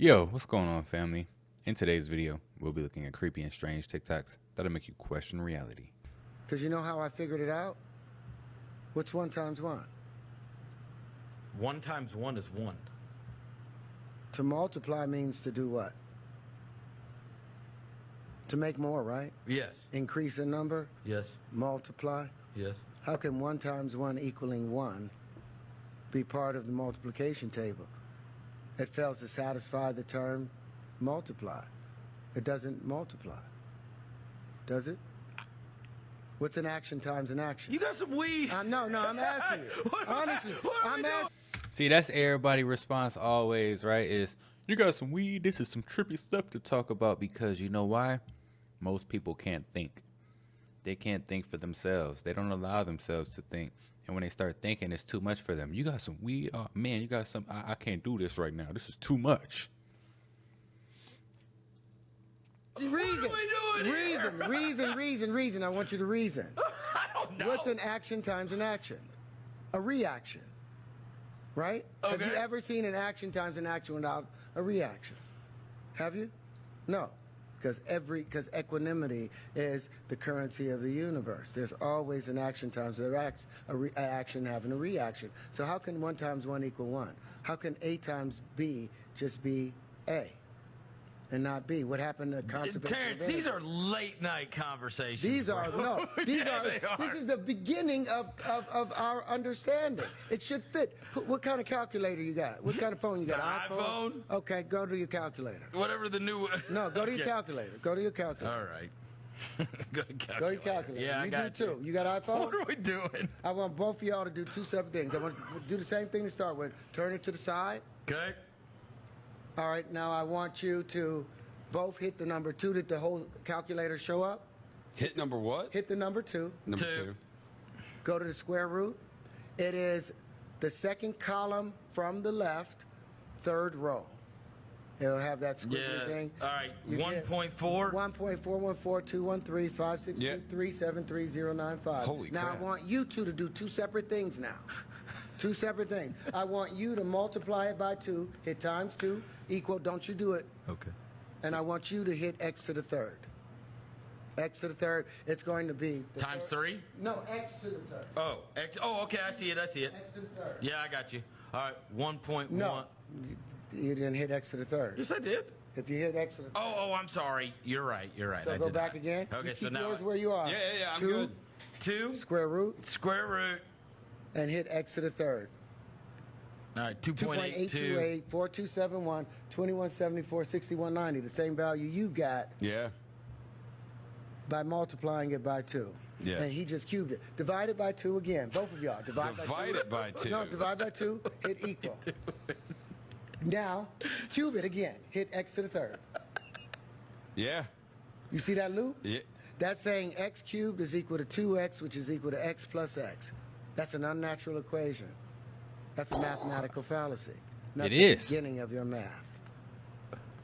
Yo, what's going on, family? In today's video, we'll be looking at creepy and strange TikToks that'll make you question reality. Because you know how I figured it out? What's 1 times 1? 1 times 1 is 1. To multiply means to do what? To make more, right? Yes. Increase in number, Yes. multiply. Yes. How can 1 times 1 equaling 1 be part of the multiplication table? It fails to satisfy the term multiply. It doesn't multiply. Does it? What's an action times an action? You got some weed. No, I'm asking you. Honestly, I'm asking. See, that's everybody's response always, right? Is you got some weed? This is some trippy stuff to talk about because you know why? Most people can't think. They can't think for themselves. They don't allow themselves to think. And when they start thinking, it's too much for them. You got some weed? Oh, man, you got some. I can't do this right now. This is too much. Reason. What are we doing Reason. I want you to reason. I don't know. What's an action times an action? A reaction. Right? Have you Okay. ever seen an action times an action without a reaction? Have you? No. Because equanimity is the currency of the universe. There's always an action times an action having a reaction. So how can 1 times 1 equal 1? How can A times B just be A and not B? What happened to conservation Terrence, of these energy? are late night conversations. These are bro. no. These Yeah, are. they are. This is the beginning of our understanding. It should fit. What kind of calculator you got? What kind of phone you got? The iPhone? Okay, go to your calculator. Whatever the new. No, go to your Okay. calculator. Go to your calculator. All right. Go to calculator. Go to your calculator. Yeah, I you got do too. You got iPhone? What are we doing? I want both of y'all to do 2 separate things. I want to do the same thing to start with. Turn it to the side. Okay. All right. Now I want you to both hit the number 2. Did the whole calculator show up? Hit number what? Hit the number 2. Number 2. 2. Go to the square root. It is the second column from the left, 3rd row. It'll have that squiggly Yeah. thing. All right. You get 1.4. 1.414213563737095. Holy now crap. I want you two to do 2 separate things now. 2 separate things. I want you to multiply it by 2, hit times 2, equal, don't you do it. Okay. And I want you to hit x to the 3rd. X to the 3rd, it's going to be... the Times third- 3? No, x to the 3rd. Oh, X. Oh, okay. I see it. X to the 3rd. Yeah, I got you. All right. 1.1. No, you didn't hit x to the 3rd. Yes, I did. If you hit x to the 3rd. Oh, I'm sorry. You're right. So I go did back that. again. Okay, You so keep now yours where you are. Yeah, I'm 2, good. 2 square root, square root. and hit x to the 3rd. All right, 2.82. 2.828, 4271, 2174, 6190. The same value you got Yeah. by multiplying it by 2. Yeah. And he just cubed it. Divide it by 2 again. Both of y'all. Divide Divide it by 2. No, divide by 2, hit equal. Now, cube it again. Hit x to the 3rd. Yeah. You see that loop? Yeah. That's saying x cubed is equal to 2x, which is equal to x plus x. That's an unnatural equation. That's a mathematical fallacy. And that's It the is. beginning of your math.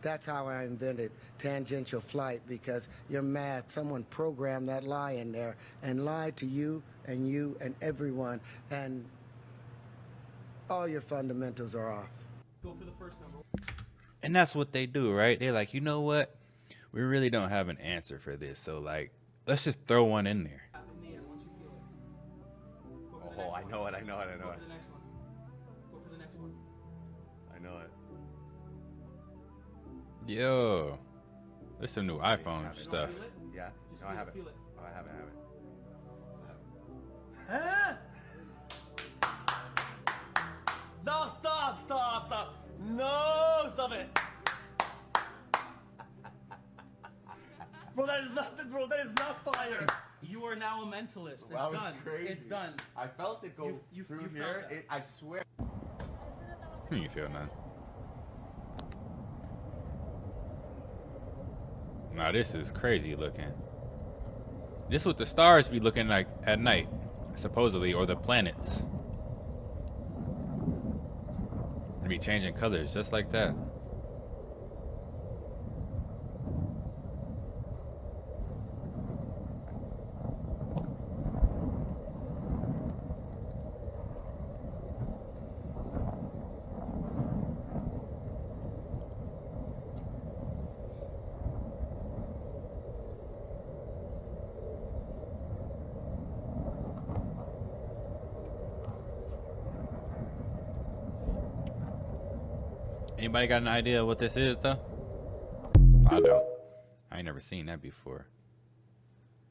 That's how I invented tangential flight, because your math, someone programmed that lie in there and lied to you and everyone, and all your fundamentals are off. And that's what they do, right? They're like, you know what? We really don't have an answer for this. So, like, let's just throw one in there. Oh, I know it. Go for the next one. Go for the next one. I know it. Yo, there's some new iPhone have it. stuff. Feel it? Yeah. Just No, feel I have it, it. feel it. Oh, I have it. No, stop. No, stop it. Bro, that is nothing, bro. That is not fire. You are now a mentalist. It's That was done. crazy. It's done. I felt it go You through felt here. that. I swear. You feel none. Now this is crazy looking. This what the stars be looking like at night, supposedly, or the planets. They be changing colors just like that. Anybody got an idea what this is, though? I don't. I ain't never seen that before.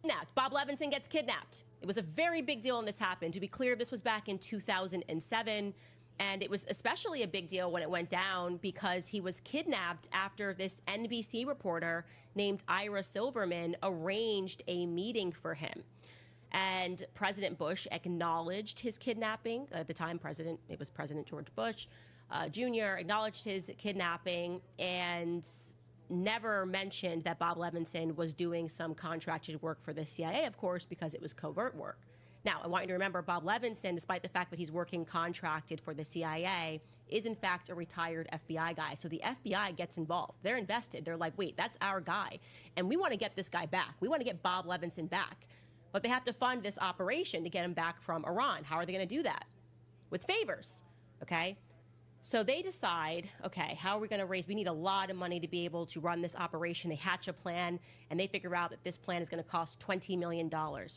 Kidnapped. Bob Levinson gets kidnapped. It was a very big deal when this happened. To be clear, this was back in 2007. And it was especially a big deal when it went down because he was kidnapped after this NBC reporter named Ira Silverman arranged a meeting for him. And President Bush acknowledged his kidnapping. At the time, it was President George Bush Jr. acknowledged his kidnapping and never mentioned that Bob Levinson was doing some contracted work for the CIA, of course, because it was covert work. Now, I want you to remember Bob Levinson, despite the fact that he's working contracted for the CIA, is in fact a retired FBI guy. So the FBI gets involved. They're invested. They're like, wait, that's our guy. And we want to get this guy back. We want to get Bob Levinson back. But they have to fund this operation to get him back from Iran. How are they going to do that? With favors, okay? So they decide, okay, how are we going to raise? We need a lot of money to be able to run this operation. They hatch a plan, and they figure out that this plan is going to cost $20 million.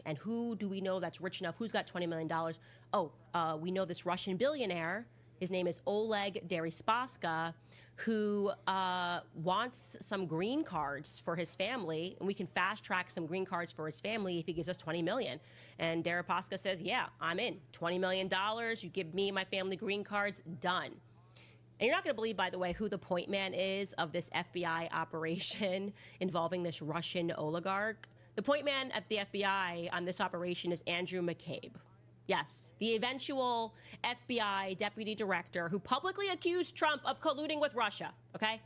And who do we know that's rich enough? Who's got $20 million? Oh, we know this Russian billionaire. His name is Oleg Deripaska, who wants some green cards for his family, and we can fast track some green cards for his family if he gives us $20 million. And Deripaska says, yeah, I'm in. $20 million, you give me and my family green cards, done. And you're not going to believe, by the way, who the point man is of this FBI operation involving this Russian oligarch. The point man at the FBI on this operation is Andrew McCabe. Yes, the eventual FBI deputy director who publicly accused Trump of colluding with Russia, okay?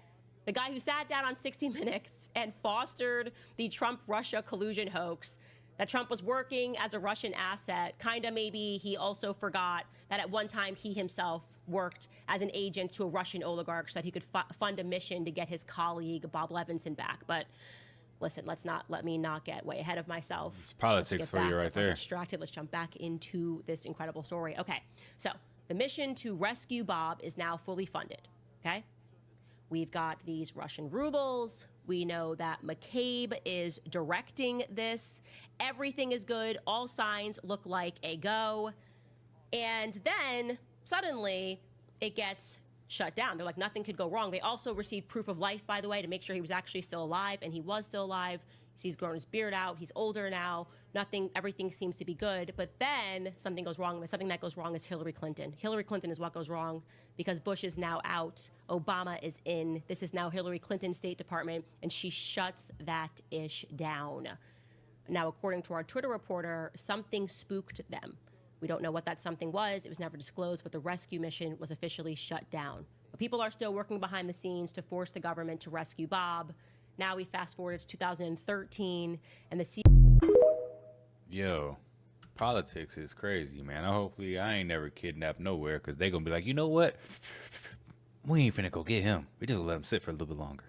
The guy who sat down on 60 Minutes and fostered the Trump-Russia collusion hoax, that Trump was working as a Russian asset. Kind of maybe he also forgot that at one time he himself worked as an agent to a Russian oligarch so that he could fund a mission to get his colleague Bob Levinson back. But listen, let me not get way ahead of myself. It's politics for you right Let's not there. get distracted. Let's jump back into this incredible story. Okay, so the mission to rescue Bob is now fully funded, okay? We've got these Russian rubles. We know that McCabe is directing this. Everything is good. All signs look like a go. And then suddenly it gets shut down. They're like, nothing could go wrong. They also received proof of life, by the way, to make sure he was actually still alive, and he was still alive. He's grown his beard out. He's older now. Everything seems to be good. But then something goes wrong. Something that goes wrong is Hillary Clinton. Hillary Clinton is what goes wrong because Bush is now out. Obama is in. This is now Hillary Clinton's State Department, and she shuts that ish down. Now, according to our Twitter reporter, something spooked them. We don't know what that something was. It was never disclosed, but the rescue mission was officially shut down. But people are still working behind the scenes to force the government to rescue Bob. Now we fast forward to 2013, and the Yo, politics is crazy, man. Hopefully I ain't never kidnapped nowhere, because they going to be like, you know what? We ain't finna go get him. We just gonna let him sit for a little bit longer.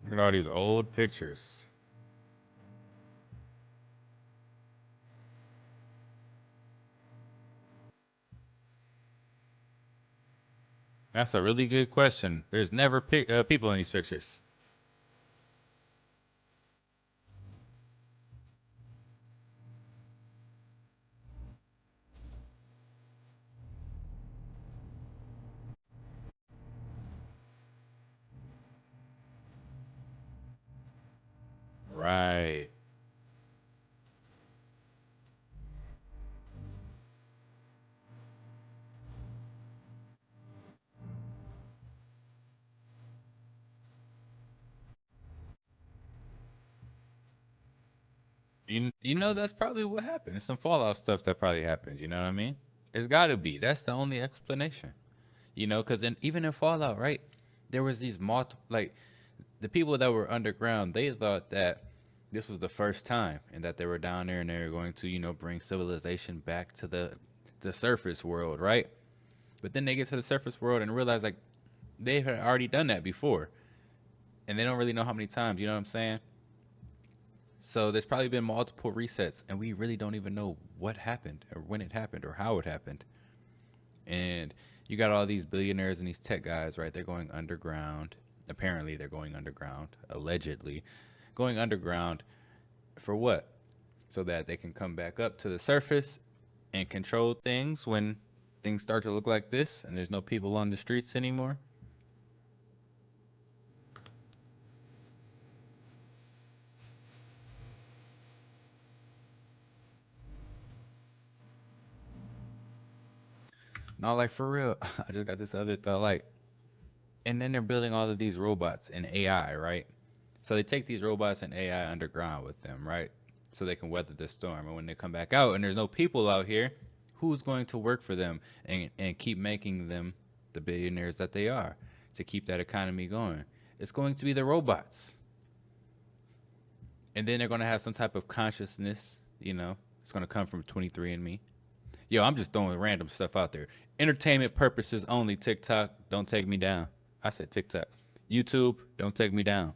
Look at all these old pictures. That's a really good question. There's never people in these pictures. Right. You know that's probably what happened. It's some Fallout stuff that probably happened. You know what I mean? It's got to be. That's the only explanation. You know, because even in Fallout, right? There was these like the people that were underground. They thought that this was the first time, and that they were down there and they were going to, you know, bring civilization back to the surface world, right? But then they get to the surface world and realize like they had already done that before, and they don't really know how many times. You know what I'm saying? So there's probably been multiple resets, and we really don't even know what happened or when it happened or how it happened. And you got all these billionaires and these tech guys, right? They're going underground. Apparently they're going underground, allegedly going underground for what? so that they can come back up to the surface and control things when things start to look like this and there's no people on the streets anymore. Not like for real. I just got this other thought, like, and then they're building all of these robots and AI, right? So they take these robots and AI underground with them, right? So they can weather the storm. And when they come back out and there's no people out here, who's going to work for them and keep making them the billionaires that they are to keep that economy going? It's going to be the robots. And then they're going to have some type of consciousness, you know, it's going to come from 23andMe. Yo, I'm just throwing random stuff out there. Entertainment purposes only. TikTok, don't take me down. I said TikTok. YouTube, don't take me down.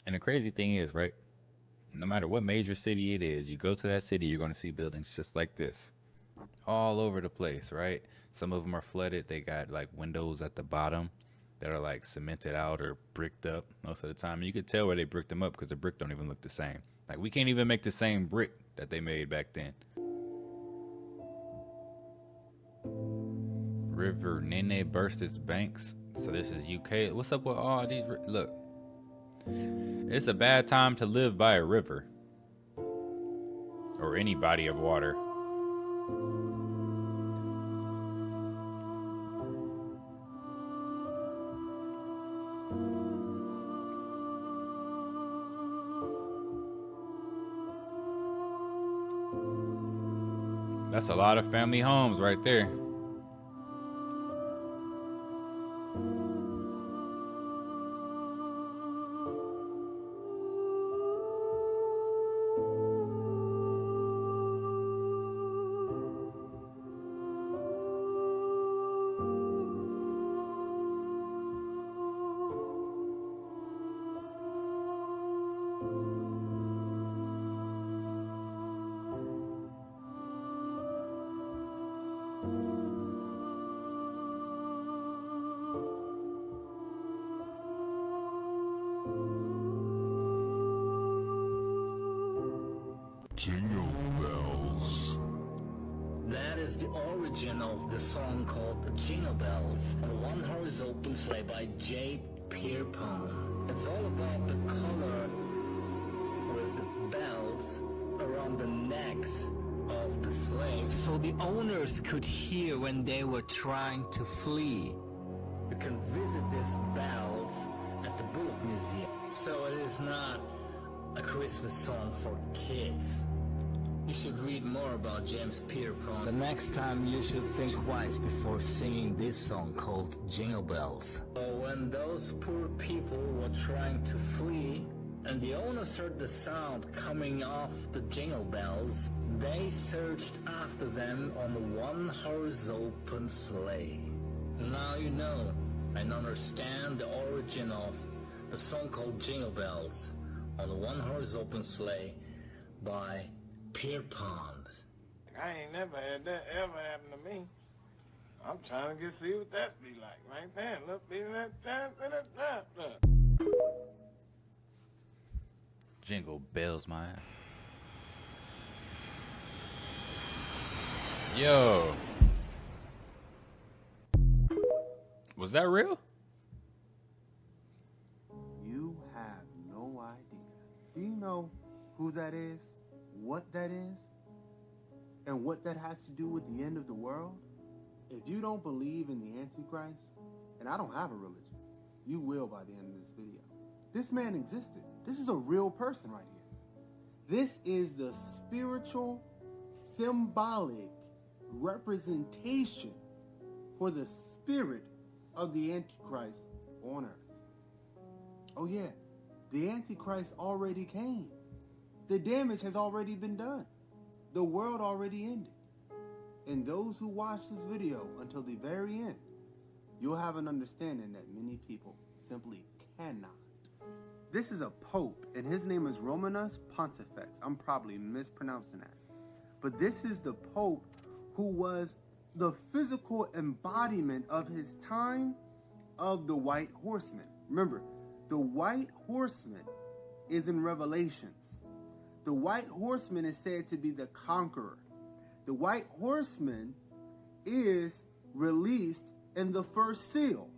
And the crazy thing is, right? No matter what major city it is, you go to that city, you're going to see buildings just like this all over the place, right? Some of them are flooded. They got like windows at the bottom that are like cemented out or bricked up most of the time. And you could tell where they bricked them up because the brick don't even look the same. Like we can't even make the same brick that they made back then. River Nene burst its banks. So this is UK. What's up with all these? Look, it's a bad time to live by a river or any body of water. That's a lot of family homes right there. Jingle bells. That is the origin of the song called Jingle Bells. And One Horse Open Sleigh by J. Pierpont. It's all about the color with the bells around the necks of the slaves, so the owners could hear when they were trying to flee. You can visit these bells at the Bullock Museum. So it is not a Christmas song for kids. You should read more about James Pierpont. The next time you should think twice before singing this song called Jingle Bells. So when those poor people were trying to flee and the owners heard the sound coming off the jingle bells, they searched after them on the one-horse open sleigh. Now you know and understand the origin of the song called Jingle Bells on the one-horse open sleigh by Pierpont. I ain't never had that ever happen to me. I'm trying to get see what that be like right there. Look, be that. Jingle bells, my ass. Yo. Was that real? You have no idea. Do you know who that is? what that is and what that has to do with the end of the world, if you don't believe in the Antichrist, and I don't have a religion, you will by the end of this video. This man existed. This is a real person right here. This is the spiritual, symbolic representation for the spirit of the Antichrist on earth. Oh yeah, the Antichrist already came. The damage has already been done. The world already ended. And those who watch this video until the very end, you'll have an understanding that many people simply cannot. This is a pope, and his name is Romanus Pontifex. I'm probably mispronouncing that. But this is the pope who was the physical embodiment of his time of the white horseman. Remember, the white horseman is in Revelations. The white horseman is said to be the conqueror. The white horseman is released in the first seal.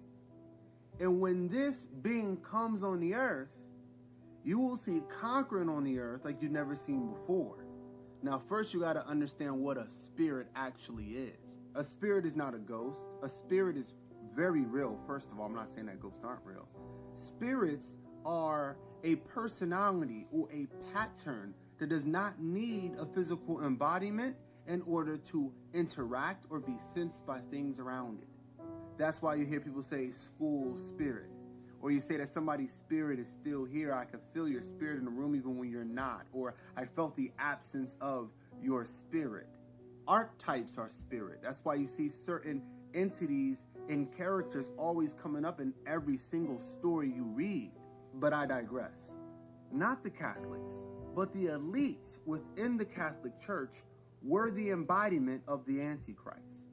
And when this being comes on the earth, you will see conquering on the earth like you've never seen before. Now, first you got to understand what a spirit actually is. A spirit is not a ghost. A spirit is very real. First of all, I'm not saying that ghosts aren't real. Spirits are a personality or a pattern that does not need a physical embodiment in order to interact or be sensed by things around it. That's why you hear people say school spirit. Or you say that somebody's spirit is still here. I can feel your spirit in the room even when you're not. Or I felt the absence of your spirit. Archetypes are spirit. That's why you see certain entities and characters always coming up in every single story you read. But I digress. Not the Catholics, but the elites within the Catholic Church were the embodiment of the Antichrist.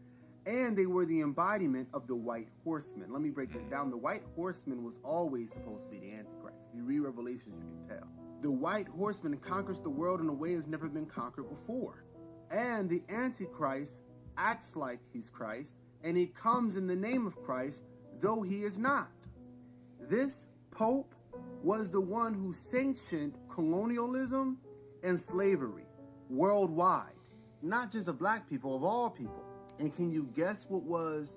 And they were the embodiment of the white horseman. Let me break this down. The white horseman was always supposed to be the Antichrist. If you read Revelations, you can tell. The white horseman conquers the world in a way that's never been conquered before. And the Antichrist acts like he's Christ, and he comes in the name of Christ, though he is not. This Pope was the one who sanctioned colonialism and slavery worldwide. Not just of black people, of all people. And can you guess what was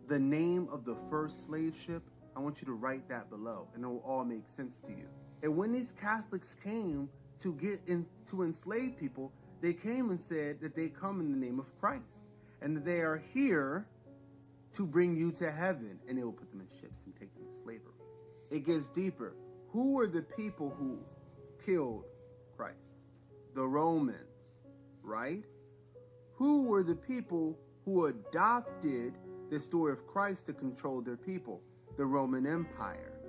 the name of the first slave ship? I want you to write that below, and it will all make sense to you. And when these Catholics came to get in to enslave people, they came and said that they come in the name of Christ, and that they are here to bring you to heaven, and they will put them in ships and take them to slavery. It gets deeper. Who were the people who killed Christ? The Romans, right? Who were the people who adopted the story of Christ to control their people? The Roman Empire,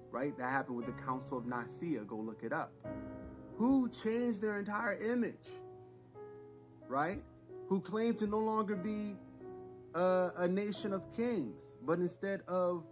right? That happened with the Council of Nicaea. Go look it up. Who changed their entire image, right? Who claimed to no longer be a nation of kings, but instead of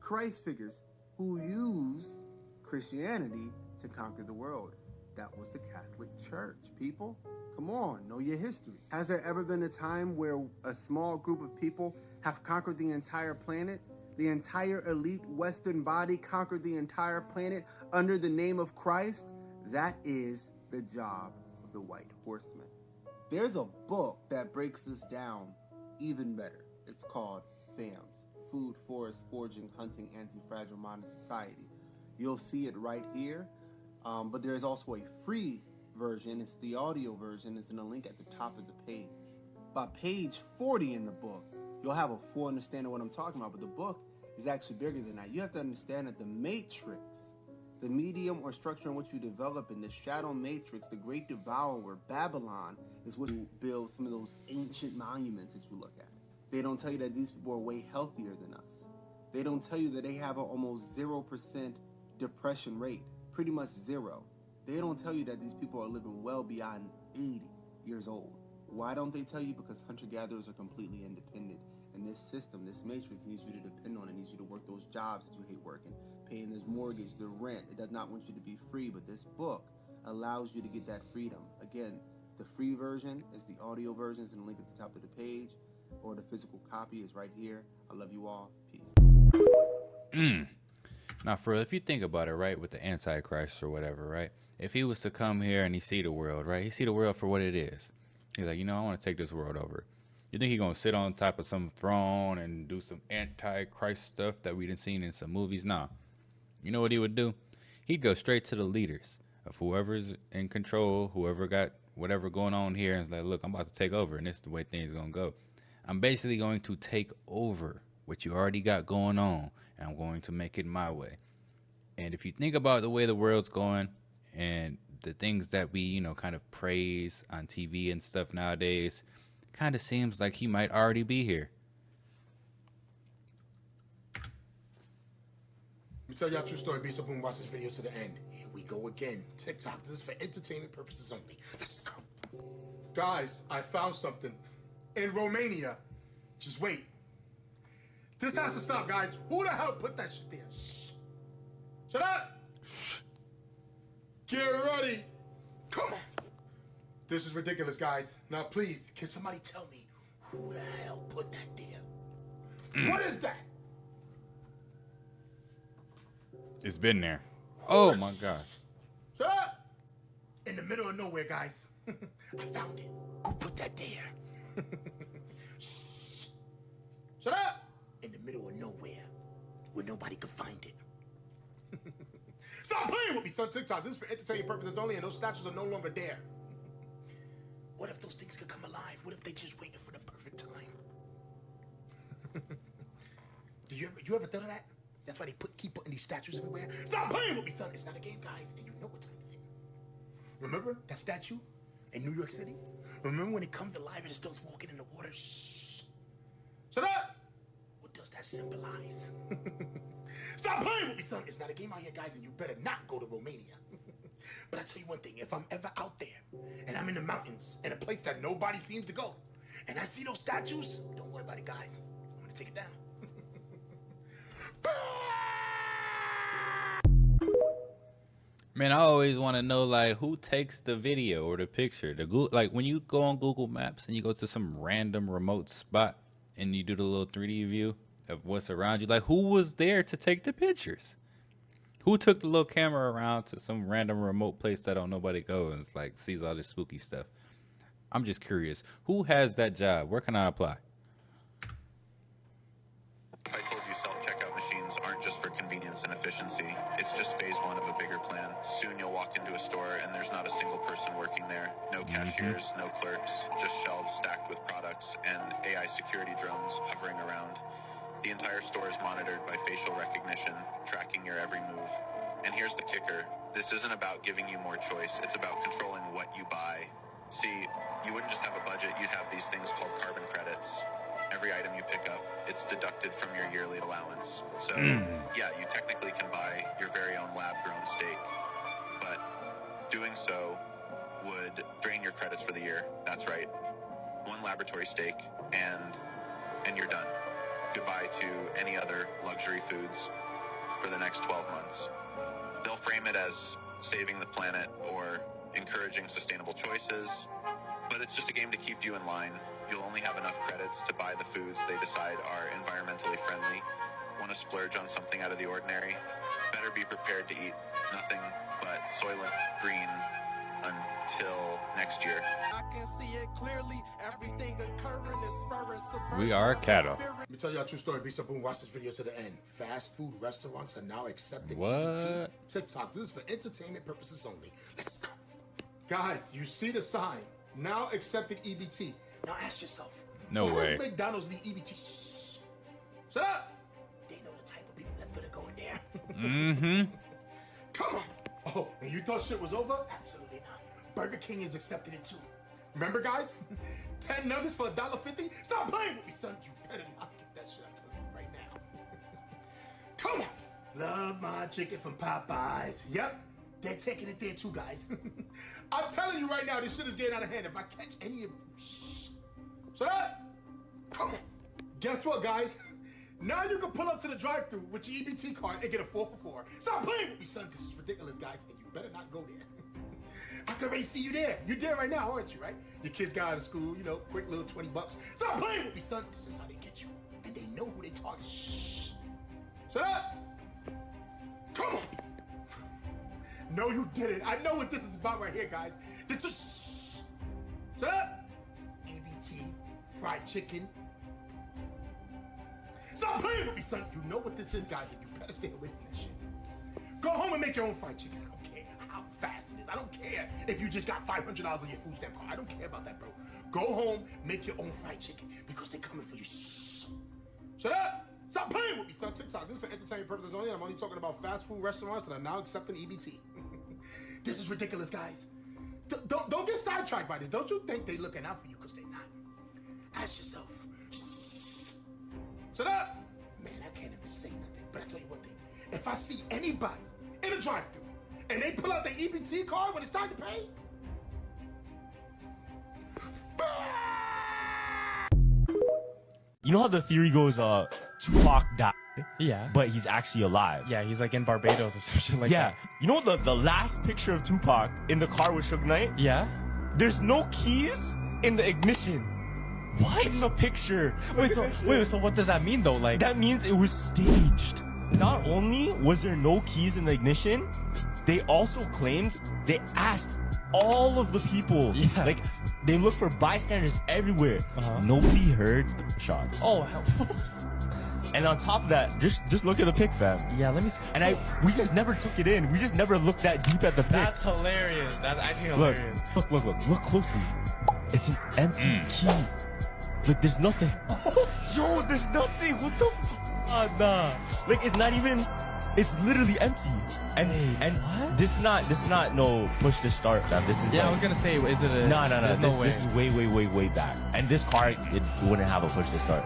Christ figures who used Christianity to conquer the world. That was the Catholic Church, people. Come on, know your history. Has there ever been a time where a small group of people have conquered the entire planet? The entire elite Western body conquered the entire planet under the name of Christ? That is the job of the white horseman. There's a book that breaks this down even better. It's called FAMS, Food, Forest, Foraging, Hunting, Anti-Fragile Modern Society. You'll see it right here, but there's also a free version. It's the audio version. It's in a link at the top of the page. By page 40 in the book, you'll have a full understanding of what I'm talking about, but the book is actually bigger than that. You have to understand that the matrix, the medium or structure in which you develop in the shadow matrix, the great devourer, Babylon, is what builds some of those ancient monuments that you look at. They don't tell you that these people are way healthier than us. They don't tell you that they have an almost 0% depression rate, pretty much zero. They don't tell you that these people are living well beyond 80 years old. Why don't they tell you? Because hunter-gatherers are completely independent. And this system, this matrix, needs you to depend on it, needs you to work those jobs that you hate working, paying this mortgage, the rent. It does not want you to be free, but this book allows you to get that freedom. Again, the free version is the audio version. It's in the link at the top of the page, or the physical copy is right here. I love you all. Peace. Now, for real, if you think about it, right, with the Antichrist or whatever, right? If he was to come here and he see the world, right? He see the world for what it is. He's like, you know, I want to take this world over. You think he gonna sit on top of some throne and do some Antichrist stuff that we done seen in some movies? Nah. You know what he would do? He'd go straight to the leaders of whoever's in control, whoever got whatever going on here, and it's like, look, I'm about to take over, and this is the way things gonna go. I'm basically going to take over what you already got going on, and I'm going to make it my way. And if you think about the way the world's going and the things that we, you know, kind of praise on TV and stuff nowadays, kind of seems like he might already be here. Let me tell y'all a true story. Be so boom, watch this video to the end. Here we go again. TikTok. This is for entertainment purposes only. Let's go. Guys, I found something in Romania. Just wait. This has to stop, guys. Who the hell put that shit there? Shh. Shut up. Get ready. Come on. This is ridiculous, guys. Now, please, can somebody tell me who the hell put that there? What is that? It's been there. Oh my God. Shut up! In the middle of nowhere, guys. I found it. Who put that there? Shh. Shut up! In the middle of nowhere, where nobody could find it. Stop playing with me, son. TikTok. This is for entertainment purposes only, and those statues are no longer there. What if those things could come alive? What if they just waited for the perfect time? You ever thought of that? That's why they keep putting these statues everywhere. Stop playing with me, son. It's not a game, guys, and you know what time is it. Remember that statue in New York City? Remember when it comes alive and it starts walking in the water? Shh. Shut up! What does that symbolize? Stop playing with me, son. It's not a game out here, guys, and you better not go to Romania. But I tell you one thing, if I'm ever out there and I'm in the mountains in a place that nobody seems to go, and I see those statues, don't worry about it, guys. I'm gonna take it down. Man, I always want to know, like, who takes the video or the picture. Like, when you go on Google Maps and you go to some random remote spot and you do the little 3D view of what's around you, like, who was there to take the pictures? Who took the little camera around to some random remote place that don't nobody go and it's like sees all this spooky stuff? I'm just curious. Who has that job? Where can I apply? I told you self-checkout machines aren't just for convenience and efficiency. It's just phase one of a bigger plan. Soon you'll walk into a store and there's not a single person working there. No cashiers, no clerks, just shelves stacked with products and AI security drones hovering around. The entire store is monitored by facial recognition, tracking your every move. And here's the kicker. This isn't about giving you more choice. It's about controlling what you buy. See, you wouldn't just have a budget. You'd have these things called carbon credits. Every item you pick up, it's deducted from your yearly allowance. So, yeah, you technically can buy your very own lab-grown steak. But doing so would drain your credits for the year. That's right. One laboratory steak, and you're done. Goodbye to any other luxury foods for the next 12 months. They'll frame it as saving the planet or encouraging sustainable choices, but it's just a game to keep you in line. You'll only have enough credits to buy the foods they decide are environmentally friendly. Want to splurge on something out of the ordinary? Better be prepared to eat nothing but Soylent Green until next year. I can see it clearly. Everything occurring is spurring. We are cattle. Let me tell y'all a true story. Be so boom, watch this video to the end. Fast food restaurants are now accepting What? EBT. TikTok. This is for entertainment purposes only. Let's go. Guys, you see the sign. Now accepting EBT. Now ask yourself. No why way. does McDonald's need EBT? Shh. Shut up. They know the type of people that's gonna go in there. Mm-hmm. Come on. Oh, and you thought shit was over? Absolutely not. Burger King is accepting it too. Remember, guys? 10 nuggets for $1.50? Stop playing with me, son. You better not get that shit. I'm telling you right now. Come on. Love my chicken from Popeyes. Yep. They're taking it there too, guys. I'm telling you right now, this shit is getting out of hand. If I catch any of... Shh. Shut up. Come on. Guess what, guys? Now you can pull up to the drive-thru with your EBT card and get a 4 for $4. Stop playing with me, son, because it's ridiculous, guys, and you better not go there. I can already see you there. You're there right now, aren't you, right? Your kids got out of school, you know, quick little $20. Stop playing with me, son. This is how they get you. And they know who they target. Shh. Shut up. Come on. No, you didn't. I know what this is about right here, guys. This is shut up. EBT, fried chicken. Stop playing with me, son. You know what this is, guys, and you better stay away from that shit. Go home and make your own fried chicken. I don't care how fast it is. I don't care if you just got $500 on your food stamp card. I don't care about that, bro. Go home, make your own fried chicken because they're coming for you. Shut up. Stop playing with me, son. TikTok. This is for entertainment purposes only. I'm only talking about fast food restaurants that are now accepting EBT. This is ridiculous, guys. Don't get sidetracked by this. Don't you think they looking out for you because they're not. Ask yourself. Shut up. Man, I can't even say nothing. But I tell you one thing. If I see anybody in a drive-thru and they pull out their EBT card when it's time to pay, You know how the theory goes, Tupac died? Yeah. But he's actually alive. Yeah, he's like in Barbados or some shit like that. You know the last picture of Tupac in the car with Suge Knight? Yeah. There's no keys in the ignition. What? In the picture. Wait, so what does that mean though? Like, that means it was staged. Not only was there no keys in the ignition, they also claimed they asked all of the people. Yeah. Like, they looked for bystanders everywhere. Nobody heard the shots. Oh, hell. And on top of that, just look at the pic, fam. Yeah, let me see. And we just never took it in. We just never looked that deep at the pic. That's hilarious. That's actually hilarious. Look closely. It's an empty key. Like, there's nothing. Yo, there's nothing. What the fuck? Nah. Like, it's not even. It's literally empty. And what? This is not no push to start, fam. This is I was gonna say, is it a? No. There's no way. This is way back. And this car, it wouldn't have a push to start.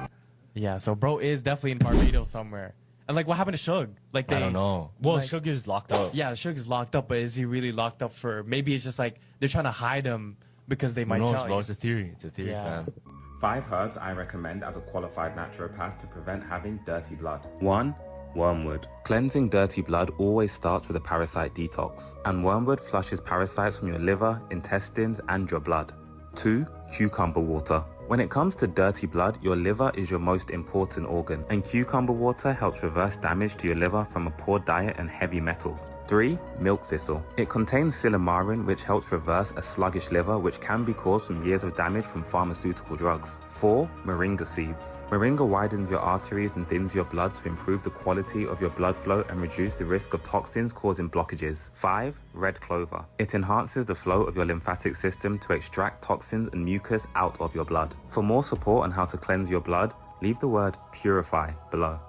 Yeah, so bro is definitely in Barbados somewhere. And like, what happened to Suge? Like, I don't know. Well, like, Suge is locked up. Yeah, Suge is locked up, but is he really locked up for? Maybe it's just like they're trying to hide him because they might Who knows, tell bro? you. It's a theory. It's a theory, Yeah. fam. 5 herbs I recommend as a qualified naturopath to prevent having dirty blood. 1. Wormwood. Cleansing dirty blood always starts with a parasite detox, and wormwood flushes parasites from your liver, intestines, and your blood. 2. Cucumber water. When it comes to dirty blood, your liver is your most important organ, and cucumber water helps reverse damage to your liver from a poor diet and heavy metals. 3. Milk thistle. It contains silymarin, which helps reverse a sluggish liver, which can be caused from years of damage from pharmaceutical drugs. 4. Moringa seeds. Moringa widens your arteries and thins your blood to improve the quality of your blood flow and reduce the risk of toxins causing blockages. 5. Red clover. It enhances the flow of your lymphatic system to extract toxins and mucus out of your blood. For more support on how to cleanse your blood, leave the word purify below.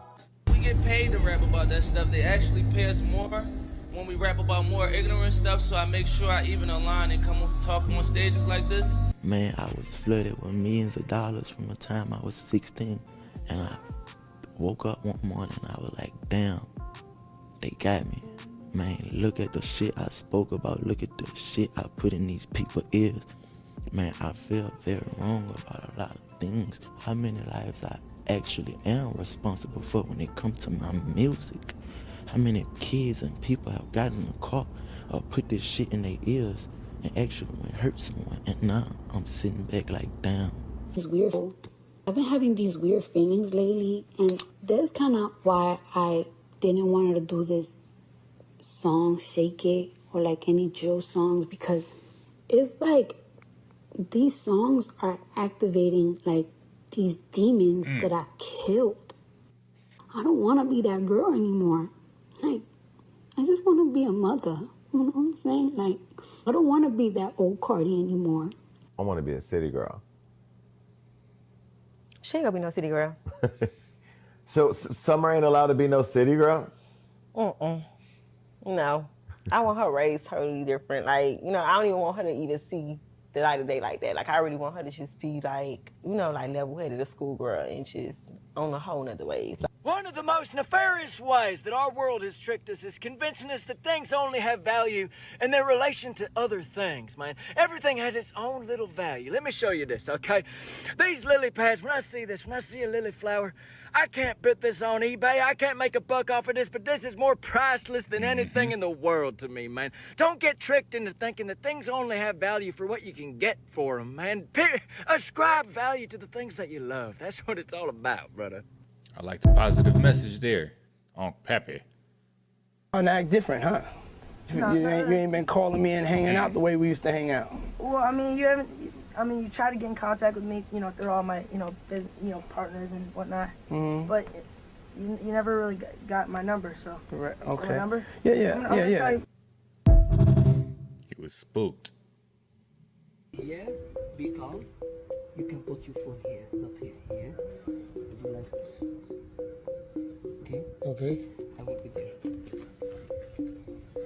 We get paid to rap about that stuff. They actually pay us more when we rap about more ignorant stuff, so I make sure I even align and come talk on stages like this. Man, I was flooded with millions of dollars from the time I was 16, and I woke up one morning and I was like, damn, they got me. Man, look at the shit I spoke about. Look at the shit I put in these people's ears. Man, I feel very wrong about a lot of things. How many lives I actually am responsible for when it comes to my music. How many kids and people have gotten in the car or put this shit in their ears and actually went hurt someone. And now I'm sitting back like, damn. It's weird. I've been having these weird feelings lately, and that's kind of why I didn't want to do this song, Shake It, or like any drill songs, because it's like these songs are activating like these demons that I killed. I don't want to be that girl anymore. Like, I just want to be a mother. You know what I'm saying? Like, I don't want to be that old Cardi anymore. I want to be a city girl. She ain't gonna be no city girl. So Summer ain't allowed to be no city girl? No. I want her raised totally different. Like, you know, I don't even want her to even see the light of day like that. Like, I really want her to just be like, you know, like level-headed, a schoolgirl, and just on a whole nother wave. One of the most nefarious ways that our world has tricked us is convincing us that things only have value in their relation to other things, man. Everything has its own little value. Let me show you this, okay? These lily pads, when I see this, when I see a lily flower, I can't put this on eBay. I can't make a buck off of this, but this is more priceless than anything in the world to me, man. Don't get tricked into thinking that things only have value for what you can get for them, man. Ascribe value to the things that you love. That's what it's all about, brother. I like the positive message there on Pepe. And act different, huh? You ain't been calling me and hanging out the way we used to hang out. Well, I mean, you haven't. I mean, you try to get in contact with me, through all my, partners and whatnot. Mm-hmm. But you never really got my number, so. Right. Okay. My number? Yeah. I'm gonna tell you. He was spooked. Yeah, be calm. You can put your phone here, not here. Here. You do like this. Okay? Okay. I will be there.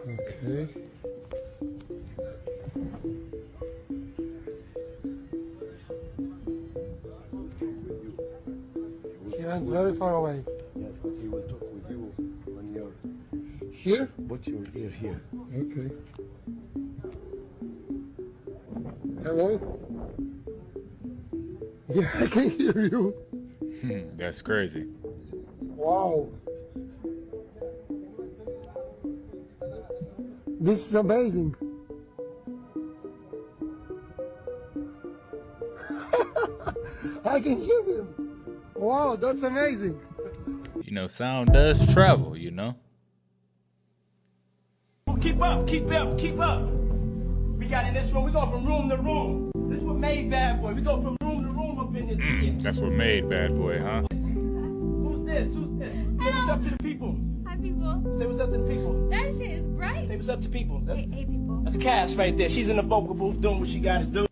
Okay. Yeah, it's very far away. Yes, but he will talk with you when you're here. Put your ear here. Okay. Hello? Yeah, I can hear you. That's crazy. Wow. This is amazing. I can hear him. Wow, that's amazing. Sound does travel, Keep up. We got in this room. We go from room to room. This is what made Bad Boy. We go from room to room up in this. That's what made Bad Boy, huh? Who's this? Say what's up to the people. Hi, people. Say what's up to the people. That shit is bright. Say what's up to people. Hey, people. That's Cass right there. She's in the vocal booth doing what she got to do.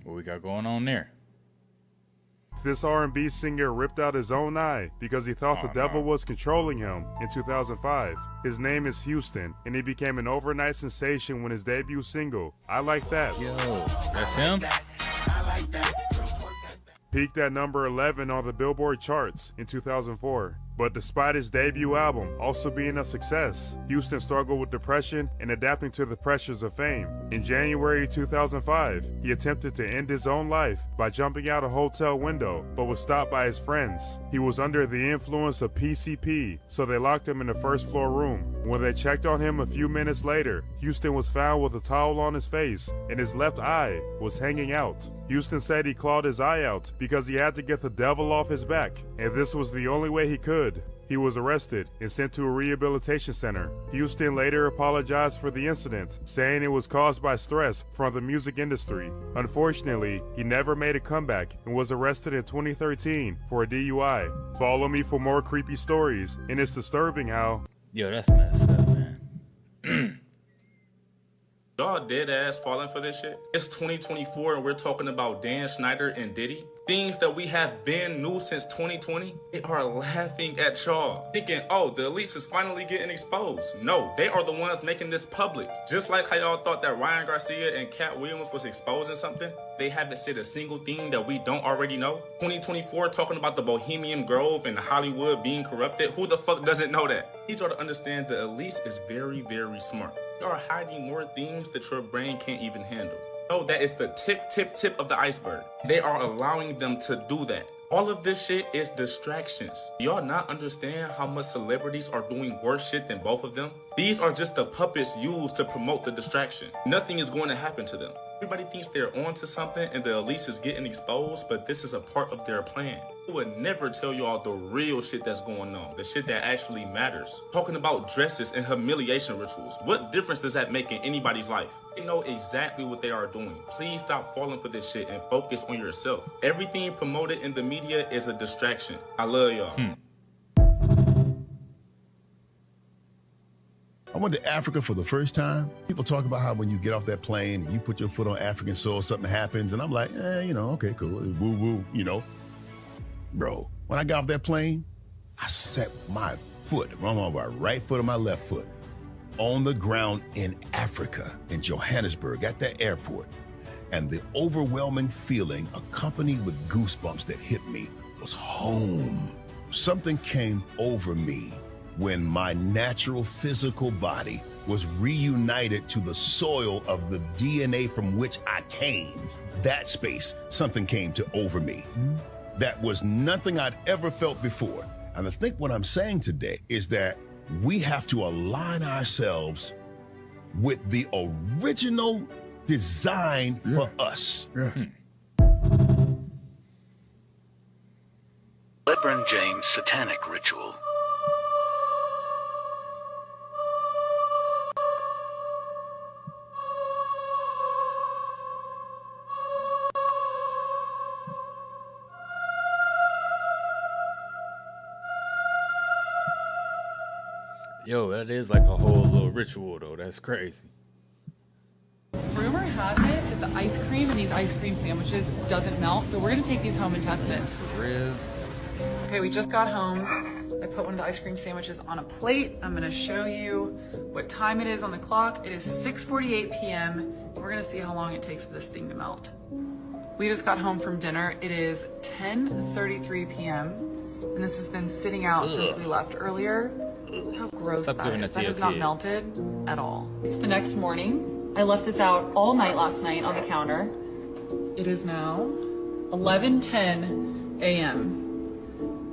What we got going on there? This R&B singer ripped out his own eye because he thought the devil was controlling him in 2005. His name is Houston, and he became an overnight sensation when his debut single, I Like That. Yo, that's him? Peaked at number 11 on the Billboard charts in 2004. But despite his debut album also being a success, Houston struggled with depression and adapting to the pressures of fame. In January 2005, he attempted to end his own life by jumping out a hotel window, but was stopped by his friends. He was under the influence of PCP, so they locked him in the first floor room. When they checked on him a few minutes later, Houston was found with a towel on his face and his left eye was hanging out. Houston said he clawed his eye out because he had to get the devil off his back, and this was the only way he could. He was arrested and sent to a rehabilitation center. Houston later apologized for the incident, saying it was caused by stress from the music industry. Unfortunately, he never made a comeback and was arrested in 2013 for a DUI. Follow me for more creepy stories, and it's disturbing how... Yo, that's messed up, man. Y'all dead ass falling for this shit? It's 2024 and we're talking about Dan Schneider and Diddy. Things that we have been knew since 2020. They are laughing at y'all, thinking, oh, the elites is finally getting exposed. No, they are the ones making this public. Just like how y'all thought that Ryan Garcia and Cat Williams was exposing something, they haven't said a single thing that we don't already know. 2024 talking about the Bohemian Grove and Hollywood being corrupted. Who the fuck doesn't know that? I need y'all to understand the elites is very, very smart. You are hiding more things that your brain can't even handle. No, that is the tip of the iceberg. They are allowing them to do that. All of this shit is distractions. Y'all not understand how much celebrities are doing worse shit than both of them? These are just the puppets used to promote the distraction. Nothing is going to happen to them. Everybody thinks they're onto something and the elites is getting exposed, but this is a part of their plan. I would never tell y'all the real shit that's going on, the shit that actually matters. Talking about dresses and humiliation rituals. What difference does that make in anybody's life? They know exactly what they are doing. Please stop falling for this shit and focus on yourself. Everything promoted in the media is a distraction. I love y'all. I went to Africa for the first time. People talk about how when you get off that plane and you put your foot on African soil, something happens. And I'm like, okay, cool. Woo woo, Bro, when I got off that plane, I set my foot, on my right foot and my left foot, on the ground in Africa, in Johannesburg, at that airport. And the overwhelming feeling, accompanied with goosebumps that hit me, was home. Something came over me when my natural physical body was reunited to the soil of the DNA from which I came. That space, something came to over me. That was nothing I'd ever felt before. And I think what I'm saying today is that we have to align ourselves with the original design for us. LeBron James satanic ritual. Yo, that is like a whole little ritual though. That's crazy. Rumor has it that the ice cream in these ice cream sandwiches doesn't melt, so we're gonna take these home and test it. For real? Okay, we just got home. I put one of the ice cream sandwiches on a plate. I'm gonna show you what time it is on the clock. It is 6:48 p.m. We're gonna see how long it takes for this thing to melt. We just got home from dinner. It is 10:33 p.m. and this has been sitting out since we left earlier. How gross Stop that giving is. it to That your has not kids. melted at all. It's the next morning. I left this out all night last night on the counter. It is now 11:10 a.m.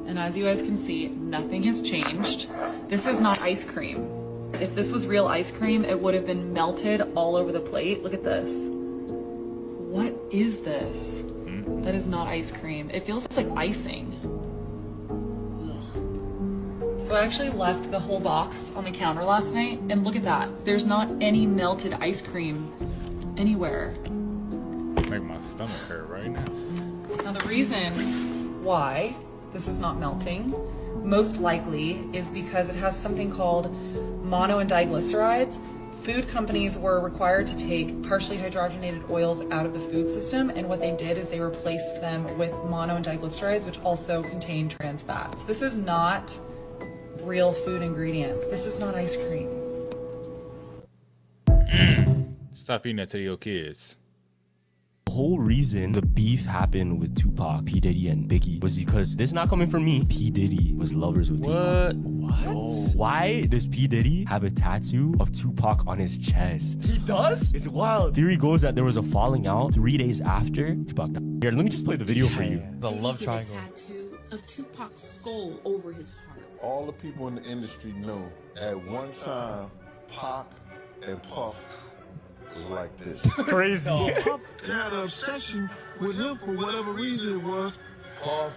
And as you guys can see, nothing has changed. This is not ice cream. If this was real ice cream, it would have been melted all over the plate. Look at this. What is this? That is not ice cream. It feels like icing. Ugh. So I actually left the whole box on the counter last night, and look at that. There's not any melted ice cream anywhere. Make my stomach hurt right now. Now the reason why this is not melting, most likely, is because it has something called mono and diglycerides. Food companies were required to take partially hydrogenated oils out of the food system, and what they did is they replaced them with mono and diglycerides, which also contain trans fats. This is not real food ingredients. This is not ice cream. Stop feeding that to your kids. The whole reason the beef happened with Tupac, P. Diddy, and Biggie was because this is not coming from me. P. Diddy was lovers with Tupac. What? Why does P. Diddy have a tattoo of Tupac on his chest? He does? It's wild. Theory goes that there was a falling out 3 days after Tupac died. Here, let me just play the video for you. The love Did he get a tattoo of Tupac's skull over his heart? All the people in the industry know at one time Pac and Puff was like this. Crazy. Puff had an obsession with him for whatever reason it was. Puff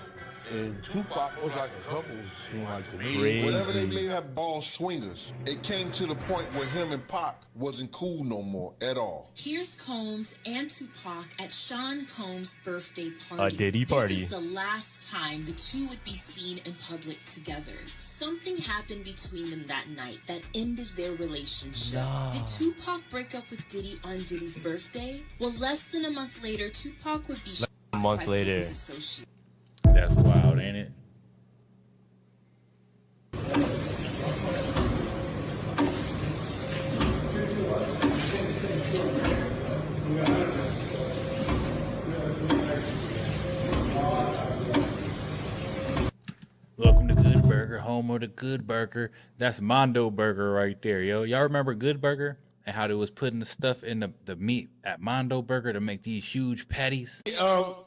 and Tupac was like a couple, seemed like to me. Crazy. Whatever they may have ball swingers, it came to the point where him and Pac wasn't cool no more at all. Here's Combs and Tupac at Sean Combs' birthday party. A Diddy party. This is the last time the two would be seen in public together. Something happened between them that night that ended their relationship. Nah. Did Tupac break up with Diddy on Diddy's birthday? Well, less than a month later, Tupac would be shot A month by later. his associate. That's wild, ain't it? Welcome to Good Burger, home of the Good Burger. That's Mondo Burger right there, yo. Y'all remember Good Burger and how they was putting the stuff in the meat at Mondo Burger to make these huge patties?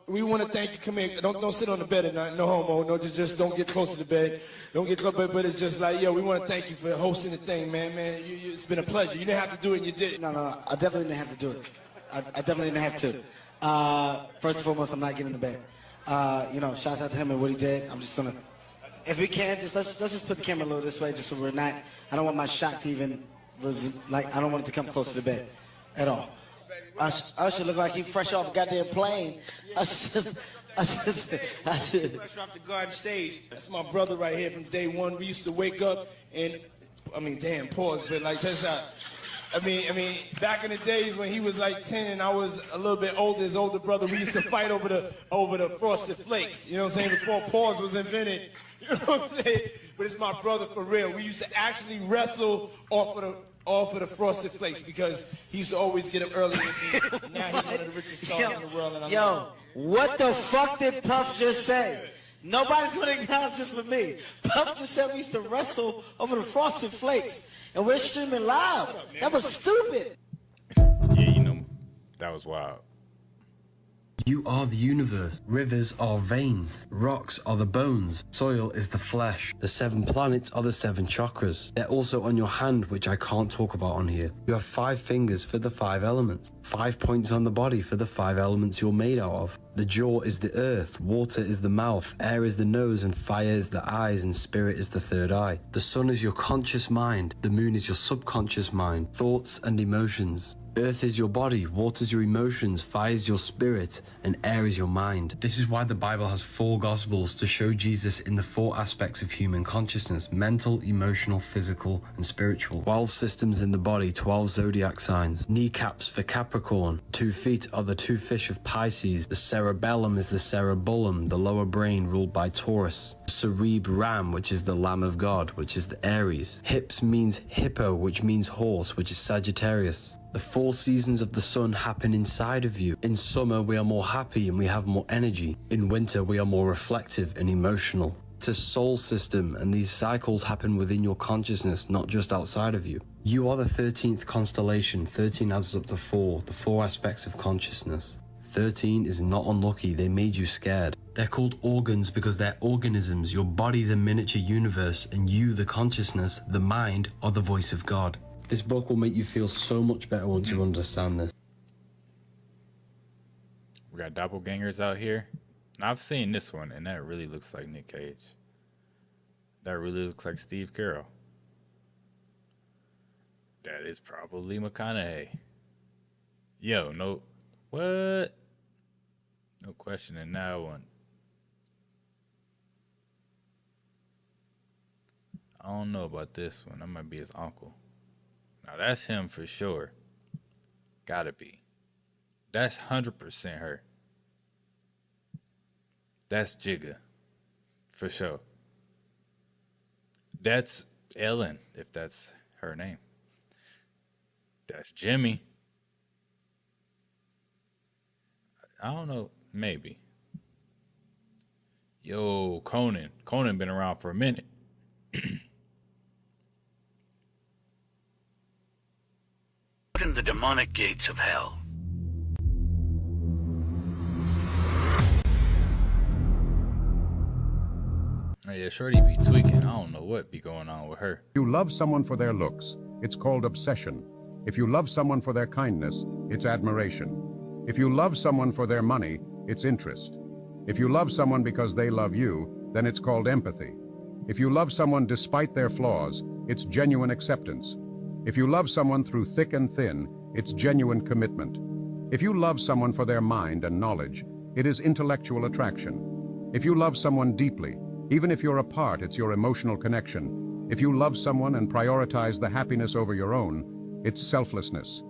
We want to thank you. Come here. Don't sit on the bed at night. No homo. No, just don't get close to the bed. Don't get close. But it's just like, yo, we want to thank you for hosting the thing, man. It's been a pleasure. You didn't have to do it, and you did it. No. I definitely didn't have to do it. I definitely didn't have to. First and foremost, I'm not getting in the bed. Shout out to him and what he did. I'm just gonna, if we can, let's just put the camera a little this way, just so we're not. I don't want my shot to even, I don't want it to come close to the bed, at all. I should look like he fresh off a goddamn plane. I should. Fresh off the garden stage. That's my brother right here from day one. We used to wake up and, pause, but like that's how. Back in the days when he was like 10 and I was a little bit older, his older brother, we used to fight over the Frosted Flakes. You know what I'm saying? Before pause was invented. You know what I'm saying? But it's my brother for real. We used to actually wrestle off of the Frosted Flakes because he used to always get up early with me. Now he's one of the richest stars in the world. And Yo, what the fuck did Puff just say? Nobody's gonna acknowledge this but me. Puff just said we used to wrestle over the Frosted Flakes, and we're streaming live. That was stupid. Yeah, that was wild. You are the universe. Rivers are veins. Rocks are the bones. Soil is the flesh. The 7 planets are the 7 chakras. They're also on your hand, which I can't talk about on here. You have 5 fingers for the 5 elements. 5 points on the body for the 5 elements you're made out of. The jaw is the earth, water is the mouth, air is the nose, and fire is the eyes, and spirit is the third eye. The sun is your conscious mind. The moon is your subconscious mind, thoughts and emotions. Earth is your body, water is your emotions, fire is your spirit, and air is your mind. This is why the Bible has 4 Gospels to show Jesus in the 4 aspects of human consciousness: mental, emotional, physical, and spiritual. 12 systems in the body, 12 zodiac signs. Kneecaps for Capricorn. 2 feet are the 2 fish of Pisces. The cerebellum is the cerebellum, the lower brain ruled by Taurus. Cerebram, which is the Lamb of God, which is the Aries. Hips means hippo, which means horse, which is Sagittarius. The 4 seasons of the sun happen inside of you. In summer, we are more happy and we have more energy. In winter, we are more reflective and emotional. It's a soul system, and these cycles happen within your consciousness, not just outside of you. You are the 13th constellation. 13 adds up to 4, the 4 aspects of consciousness. 13 is not unlucky, they made you scared. They're called organs because they're organisms. Your body's a miniature universe, and you, the consciousness, the mind, are the voice of God. This book will make you feel so much better once you understand this. We got doppelgangers out here. Now, I've seen this one, and that really looks like Nick Cage. That really looks like Steve Carell. That is probably McConaughey. Yo, no. What? No question in that one. I don't know about this one. That might be his uncle. Now, that's him for sure. Gotta be. That's 100% her. That's Jigga. For sure. That's Ellen, if that's her name. That's Jimmy. I don't know. Maybe. Yo, Conan. Conan been around for a minute. In the demonic gates of hell. Oh yeah, Shorty be tweaking. I don't know what be going on with her. If you love someone for their looks, it's called obsession. If you love someone for their kindness, it's admiration. If you love someone for their money, it's interest. If you love someone because they love you, then it's called empathy. If you love someone despite their flaws, it's genuine acceptance. If you love someone through thick and thin, it's genuine commitment. If you love someone for their mind and knowledge, it is intellectual attraction. If you love someone deeply, even if you're apart, it's your emotional connection. If you love someone and prioritize the happiness over your own, it's selflessness.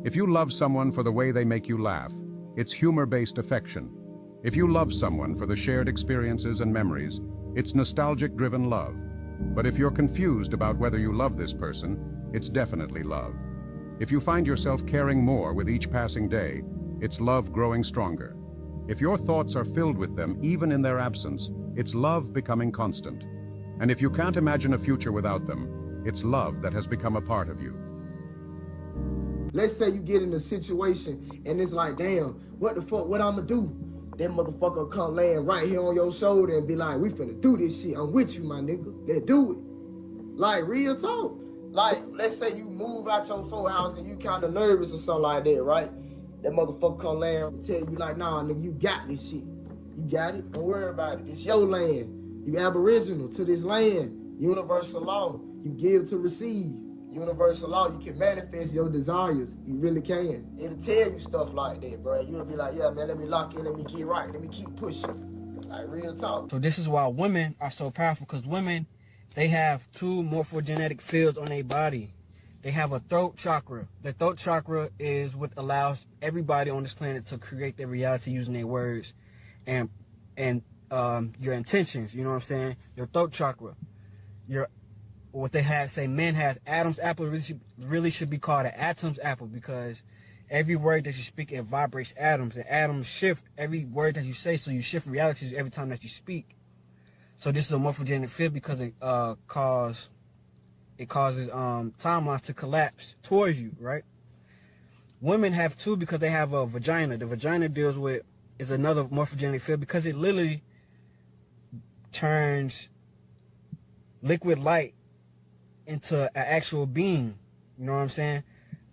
If you love someone for the way they make you laugh, it's humor-based affection. If you love someone for the shared experiences and memories, it's nostalgic-driven love. But if you're confused about whether you love this person, it's definitely love. If you find yourself caring more with each passing day, it's love growing stronger. If your thoughts are filled with them, even in their absence, it's love becoming constant. And if you can't imagine a future without them, it's love that has become a part of you. Let's say you get in a situation and it's like, damn, what the fuck, what I'ma do? That motherfucker come laying right here on your shoulder and be like, we finna do this shit. I'm with you, my nigga. Let's do it. Like, real talk. Like, let's say you move out your full house and you kind of nervous or something like that, right? That motherfucker come land and tell you like, nah, nigga, you got this shit. You got it. Don't worry about it. It's your land. You aboriginal to this land. Universal law. You give to receive. Universal law. You can manifest your desires. You really can. It'll tell you stuff like that, bro. You'll be like, yeah, man, let me lock in. Let me get right. Let me keep pushing. Like, real talk. So this is why women are so powerful, because women, they have 2 morphogenetic fields on their body. They have a throat chakra. The throat chakra is what allows everybody on this planet to create their reality using their words and your intentions. You know what I'm saying? Your throat chakra. What they have, say men have Adam's apple really should be called an atom's apple, because every word that you speak, it vibrates atoms, and atoms shift every word that you say, so you shift realities every time that you speak. So this is a morphogenic field because it causes timelines to collapse towards you, right? Women have two because they have a vagina. The vagina is another morphogenic field because it literally turns liquid light into an actual being. You know what I'm saying?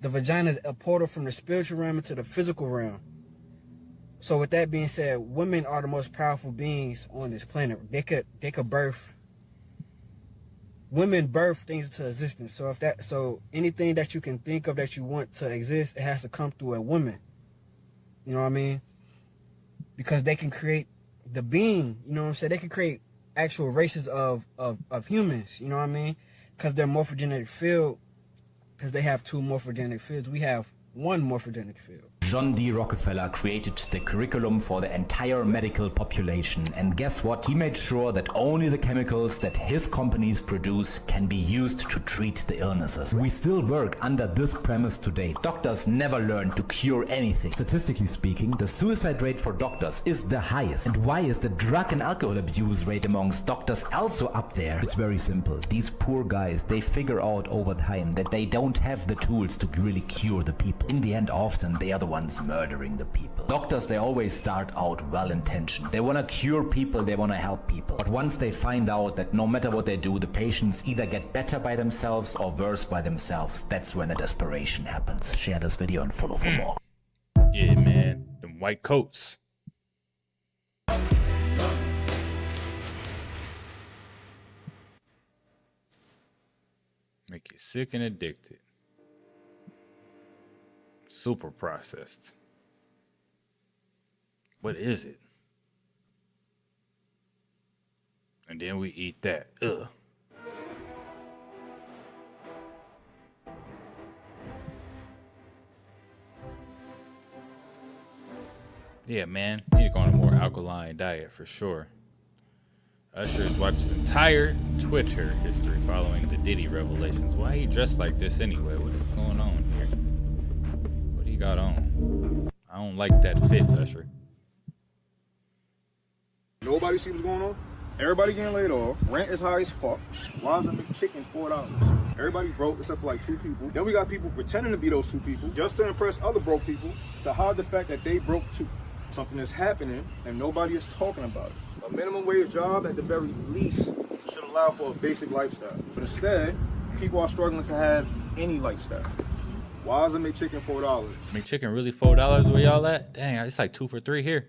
The vagina is a portal from the spiritual realm into the physical realm. So with that being said, women are the most powerful beings on this planet. They could birth. Women birth things into existence. So anything that you can think of that you want to exist, it has to come through a woman. You know what I mean? Because they can create the being. You know what I'm saying? They can create actual races of humans. You know what I mean? Because they're morphogenic field. Because they have two morphogenic fields. We have one morphogenic field. John D. Rockefeller created the curriculum for the entire medical population, and guess what? He made sure that only the chemicals that his companies produce can be used to treat the illnesses. We still work under this premise today. Doctors never learn to cure anything. Statistically speaking, the suicide rate for doctors is the highest. And why is the drug and alcohol abuse rate amongst doctors also up there? It's very simple. These poor guys, they figure out over time that they don't have the tools to really cure the people. In the end, often they are the ones murdering the people. Doctors, they always start out well-intentioned. They want to cure people, they want to help people. But once they find out that no matter what they do, the patients either get better by themselves or worse by themselves, that's when the desperation happens. Share this video and follow for more. Yeah, man. Them white coats. Make you sick and addicted. Super processed. What is it? And then we eat that. Ugh. Yeah, man. You need to go on a more alkaline diet for sure. Usher's wiped his entire Twitter history following the Diddy revelations. Why he dressed like this anyway? What is going on here? What do you got on? I don't like that fit, Usher. Nobody see what's going on? Everybody getting laid off. Rent is high as fuck. Why is a McChicken $4? Everybody broke except for like 2 people. Then we got people pretending to be those 2 people just to impress other broke people to hide the fact that they broke too. Something is happening and nobody is talking about it. A minimum wage job at the very least should allow for a basic lifestyle. But instead, people are struggling to have any lifestyle. Why is a McChicken $4? McChicken really $4 where y'all at? Dang, it's like 2 for $3 here.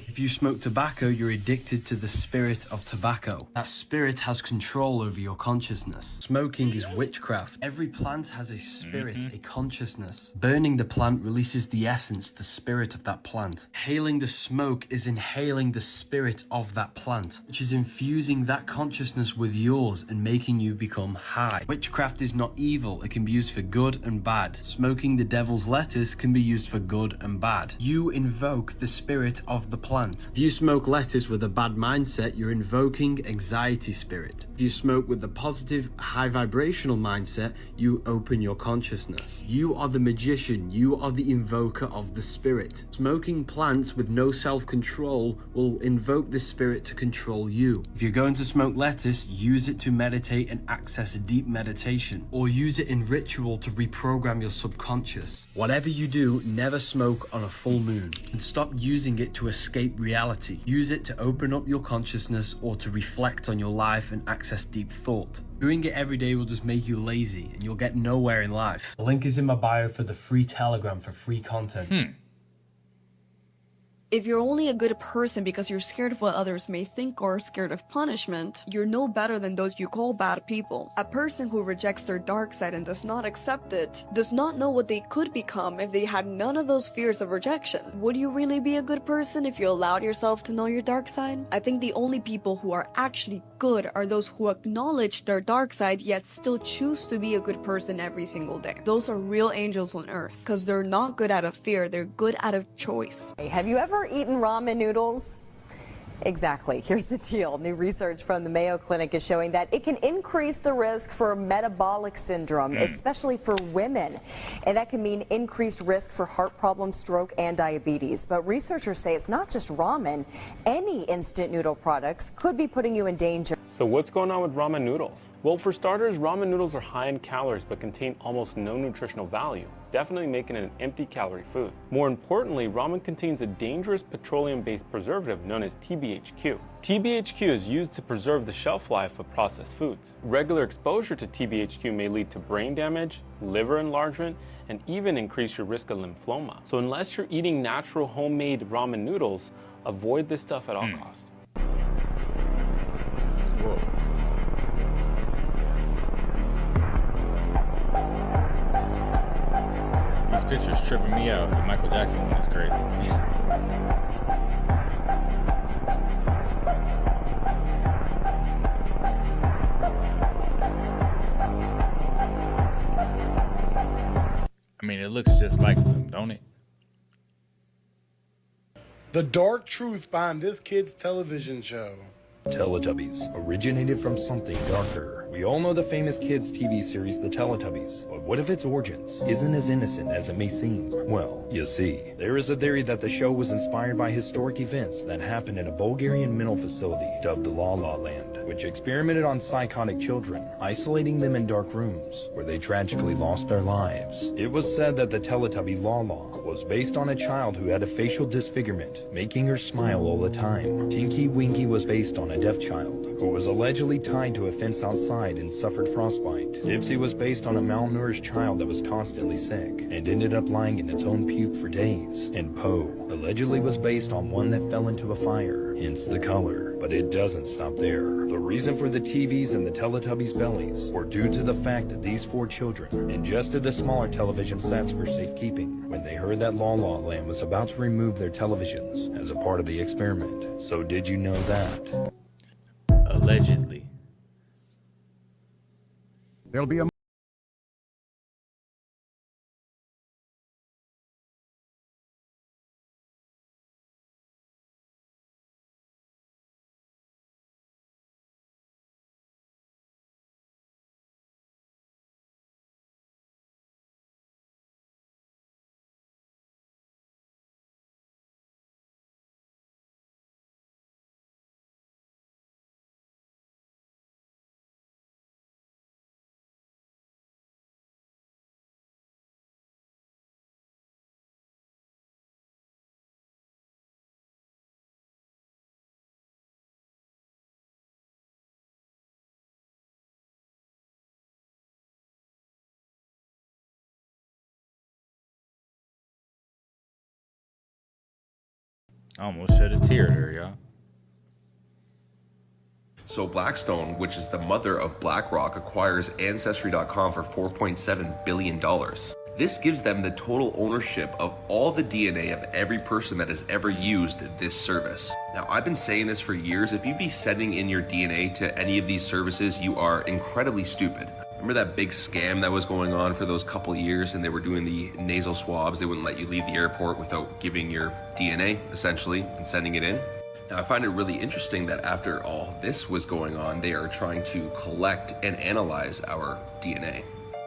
If you smoke tobacco, you're addicted to the spirit of tobacco. That spirit has control over your consciousness. Smoking is witchcraft. Every plant has a spirit, a consciousness. Burning the plant releases the essence, the spirit of that plant. Inhaling the smoke is inhaling the spirit of that plant, which is infusing that consciousness with yours and making you become high. Witchcraft is not evil. It can be used for good and bad. Smoking the devil's lettuce can be used for good and bad. You invoke the spirit of the plant. If you smoke lettuce with a bad mindset, you're invoking anxiety spirit. If you smoke with a positive, high vibrational mindset, you open your consciousness. You are the magician. You are the invoker of the spirit. Smoking plants with no self-control will invoke the spirit to control you. If you're going to smoke lettuce, use it to meditate and access deep meditation, or use it in ritual to reprogram your subconscious. Whatever you do, never smoke on a full moon, and stop using it to escape reality. Use it to open up your consciousness or to reflect on your life and access deep thought. Doing it every day will just make you lazy and you'll get nowhere in life. The link is in my bio for the free Telegram for free content. If you're only a good person because you're scared of what others may think or scared of punishment, you're no better than those you call bad people. A person who rejects their dark side and does not accept it does not know what they could become if they had none of those fears of rejection. Would you really be a good person if you allowed yourself to know your dark side? I think the only people who are actually good are those who acknowledge their dark side yet still choose to be a good person every single day. Those are real angels on earth because they're not good out of fear, they're good out of choice. Have you ever eaten ramen noodles? Exactly. Here's the deal. New research from the Mayo Clinic is showing that it can increase the risk for metabolic syndrome, especially for women. And that can mean increased risk for heart problems, stroke, and diabetes. But researchers say it's not just ramen. Any instant noodle products could be putting you in danger. So what's going on with ramen noodles? Well, for starters, ramen noodles are high in calories but contain almost no nutritional value, definitely making it an empty calorie food. More importantly, ramen contains a dangerous petroleum-based preservative known as TBHQ. TBHQ is used to preserve the shelf life of processed foods. Regular exposure to TBHQ may lead to brain damage, liver enlargement, and even increase your risk of lymphoma. So unless you're eating natural homemade ramen noodles, avoid this stuff at all costs. These pictures tripping me out. The Michael Jackson one is crazy. I mean, it looks just like them, don't it? The dark truth behind this kid's television show. Teletubbies originated from something darker. We all know the famous kids' TV series, The Teletubbies. But what if its origins isn't as innocent as it may seem? Well, you see, there is a theory that the show was inspired by historic events that happened in a Bulgarian mental facility dubbed La La Land, which experimented on psychotic children, isolating them in dark rooms, where they tragically lost their lives. It was said that the Teletubby Lala was based on a child who had a facial disfigurement, making her smile all the time. Tinky Winky was based on a deaf child, who was allegedly tied to a fence outside and suffered frostbite. Dipsy was based on a malnourished child that was constantly sick, and ended up lying in its own puke for days. And Poe allegedly was based on one that fell into a fire, hence the color. But it doesn't stop there. The reason for the TVs and the Teletubbies' bellies were due to the fact that these 4 children ingested the smaller television sets for safekeeping when they heard that La La Land was about to remove their televisions as a part of the experiment. So did you know that? Allegedly. There'll be a I almost shed a tear there, y'all. So Blackstone, which is the mother of BlackRock, acquires Ancestry.com for $4.7 billion. This gives them the total ownership of all the DNA of every person that has ever used this service. Now, I've been saying this for years. If you be sending in your DNA to any of these services, you are incredibly stupid. Remember that big scam that was going on for those couple years, and they were doing the nasal swabs? They wouldn't let you leave the airport without giving your DNA, essentially, and sending it in. Now, I find it really interesting that after all this was going on, they are trying to collect and analyze our DNA.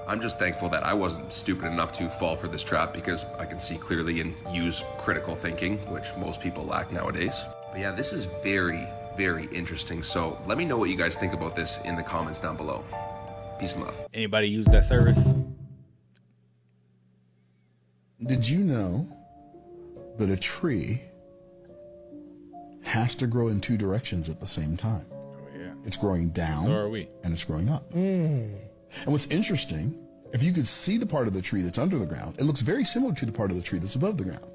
I'm just thankful that I wasn't stupid enough to fall for this trap, because I can see clearly and use critical thinking, which most people lack nowadays. But yeah, this is very, very interesting. So let me know what you guys think about this in the comments down below. Peace and love. Anybody use that service? Did you know that a tree has to grow in 2 directions at the same time? Oh, yeah. It's growing down. So are we. And it's growing up. And what's interesting, if you could see the part of the tree that's under the ground, it looks very similar to the part of the tree that's above the ground.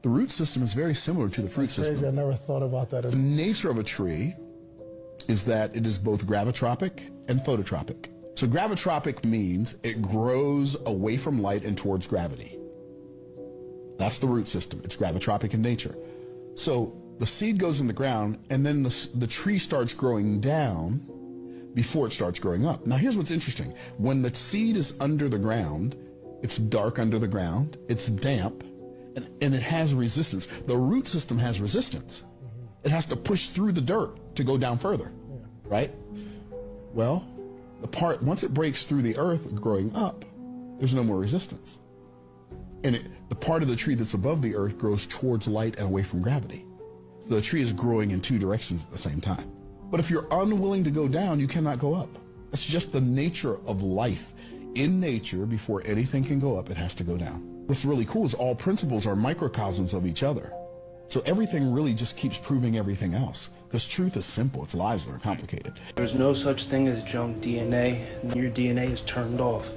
The root system is very similar to the fruit system. Crazy. I never thought about that. The nature of a tree is that it is both gravitropic and phototropic. So gravitropic means it grows away from light and towards gravity. That's the root system. It's gravitropic in nature. So the seed goes in the ground, and then the tree starts growing down before it starts growing up. Now here's what's interesting. When the seed is under the ground, it's dark under the ground, it's damp, and it has resistance. The root system has resistance. It has to push through the dirt to go down further, right? Well, once it breaks through the earth growing up, there's no more resistance. And the part of the tree that's above the earth grows towards light and away from gravity. So the tree is growing in two directions at the same time. But if you're unwilling to go down, you cannot go up. That's just the nature of life. In nature, before anything can go up, it has to go down. What's really cool is all principles are microcosms of each other. So everything really just keeps proving everything else. Because truth is simple, it's lies that are complicated. There's no such thing as junk DNA. Your DNA is turned off.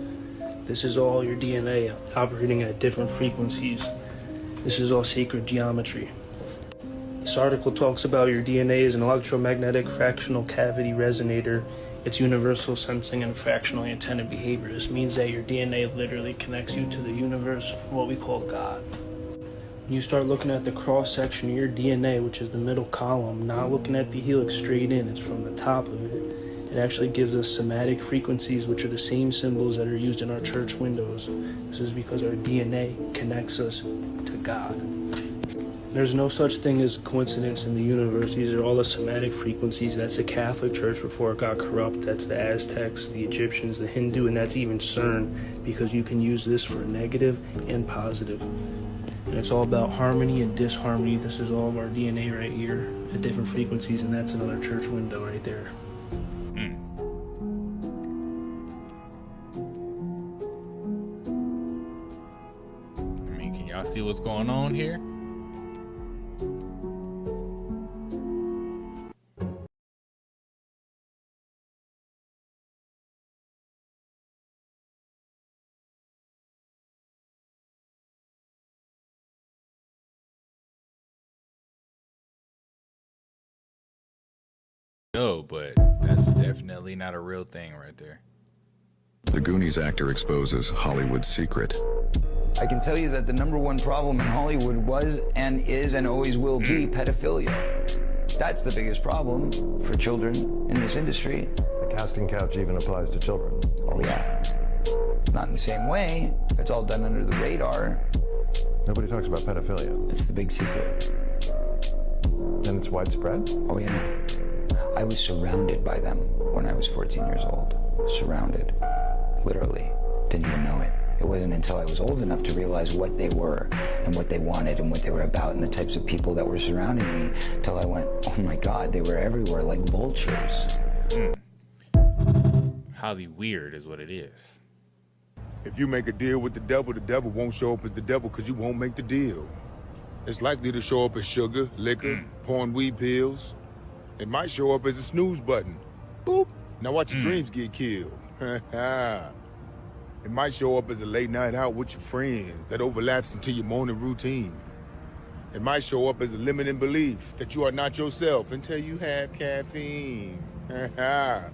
This is all your DNA operating at different frequencies. This is all sacred geometry. This article talks about your DNA as an electromagnetic fractional cavity resonator. It's universal sensing and fractional antenna behavior. This means that your DNA literally connects you to the universe, what we call God. When you start looking at the cross-section of your DNA, which is the middle column, not looking at the helix straight in, it's from the top of it. It actually gives us somatic frequencies, which are the same symbols that are used in our church windows. This is because our DNA connects us to God. There's no such thing as coincidence in the universe. These are all the somatic frequencies. That's the Catholic Church before it got corrupt. That's the Aztecs, the Egyptians, the Hindu, and that's even CERN, because you can use this for negative and positive. And it's all about harmony and disharmony. This is all of our DNA right here at different frequencies, and that's another church window right there. I mean, can y'all see what's going on here? No, but that's definitely not a real thing right there. The Goonies actor exposes Hollywood's secret. I can tell you that the #1 problem in Hollywood was and is and always will be pedophilia. That's the biggest problem for children in this industry. The casting couch even applies to children. Oh yeah. Not in the same way. It's all done under the radar. Nobody talks about pedophilia. It's the big secret. And it's widespread? Oh yeah. I was surrounded by them when I was 14 years old. Surrounded. Literally. Didn't even know it. It wasn't until I was old enough to realize what they were and what they wanted and what they were about and the types of people that were surrounding me till I went, oh my God, they were everywhere like vultures. Highly weird is what it is. If you make a deal with the devil won't show up as the devil because you won't make the deal. It's likely to show up as sugar, liquor, porn weed pills. It might show up as a snooze button. Boop. Now watch your dreams get killed. It might show up as a late night out with your friends that overlaps into your morning routine. It might show up as a limiting belief that you are not yourself until you have caffeine. The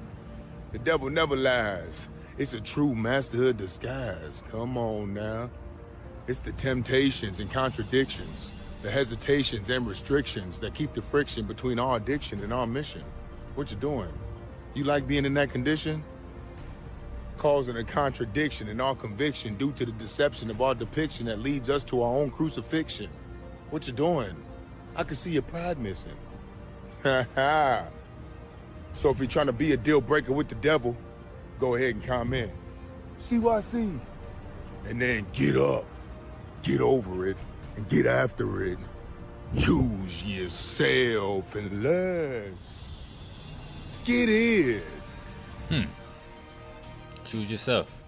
devil never lies. It's a true masterhood disguise. Come on now. It's the temptations and contradictions, the hesitations and restrictions that keep the friction between our addiction and our mission. What you doing? You like being in that condition? Causing a contradiction in our conviction due to the deception of our depiction that leads us to our own crucifixion. What you doing? I can see your pride missing. So if you're trying to be a deal breaker with the devil, go ahead and comment. CYC. And then get up, get over it, and get after it. Choose yourself and let's get it. Choose yourself.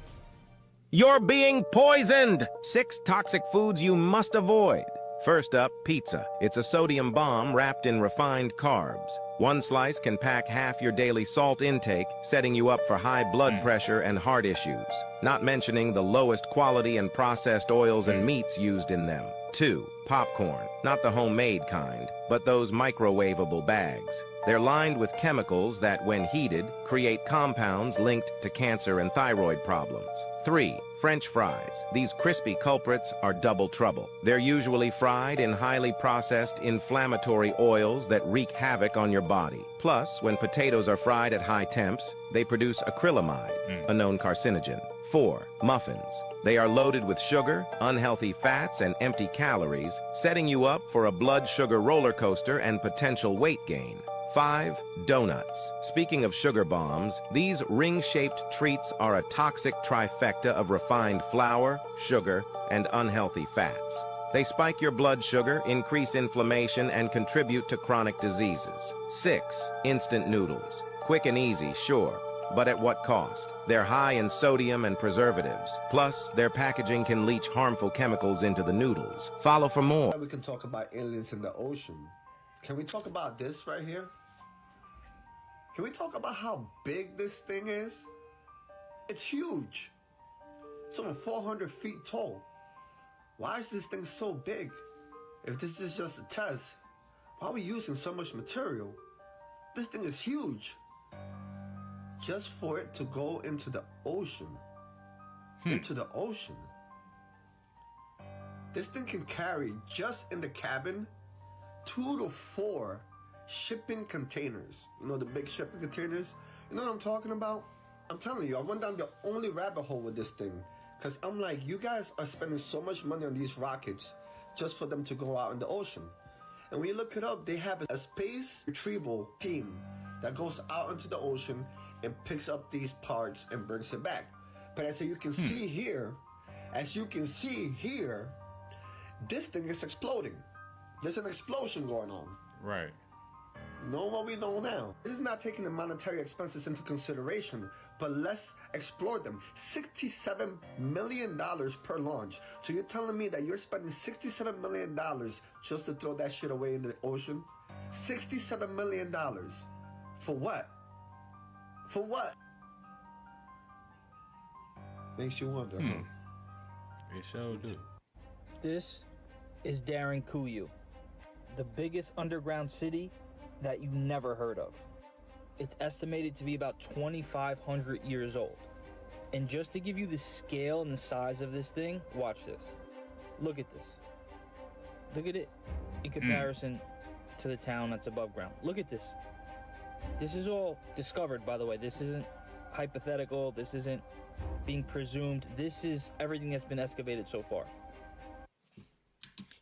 You're being poisoned! 6 toxic foods you must avoid. First up, pizza. It's a sodium bomb wrapped in refined carbs. One slice can pack half your daily salt intake, setting you up for high blood pressure and heart issues, not mentioning the lowest quality and processed oils and meats used in them. 2. Popcorn. Not the homemade kind, but those microwavable bags. They're lined with chemicals that, when heated, create compounds linked to cancer and thyroid problems. 3. French fries. These crispy culprits are double trouble. They're usually fried in highly processed inflammatory oils that wreak havoc on your body. Plus, when potatoes are fried at high temps, they produce acrylamide, a known carcinogen. 4. Muffins. They are loaded with sugar, unhealthy fats, and empty calories, setting you up for a blood sugar roller coaster and potential weight gain. 5. Donuts. Speaking of sugar bombs, these ring-shaped treats are a toxic trifecta of refined flour, sugar, and unhealthy fats. They spike your blood sugar, increase inflammation, and contribute to chronic diseases. 6. Instant noodles. Quick and easy, sure, but at what cost? They're high in sodium and preservatives. Plus, their packaging can leach harmful chemicals into the noodles. Follow for more. We can talk about aliens in the ocean. Can we talk about this right here? Can we talk about how big this thing is? It's huge. It's over 400 feet tall. Why is this thing so big? If this is just a test, why are we using so much material? This thing is huge. Just for it to go into the ocean. Into the ocean. This thing can carry, just in the cabin, 2 to 4 shipping containers. You know, the big shipping containers? You know what I'm talking about? I'm telling you, I went down the only rabbit hole with this thing. Because I'm like, you guys are spending so much money on these rockets just for them to go out in the ocean. And when you look it up, they have a space retrieval team that goes out into the ocean and picks up these parts and brings it back. But as you can see here, this thing is exploding. There's an explosion going on. Right. Know what we know now. This is not taking the monetary expenses into consideration, but let's explore them. $67 million per launch. So you're telling me that you're spending $67 million just to throw that shit away in the ocean? $67 million. For what? For what? Makes you wonder. It sure do. This is Kuyu, the biggest underground city that you never heard of. It's estimated to be about 2,500 years old. And just to give you the scale and the size of this thing, watch this. Look at this. Look at it in comparison to the town that's above ground. Look at this. This is all discovered, by the way. This isn't hypothetical. This isn't being presumed. This is everything that's been excavated so far.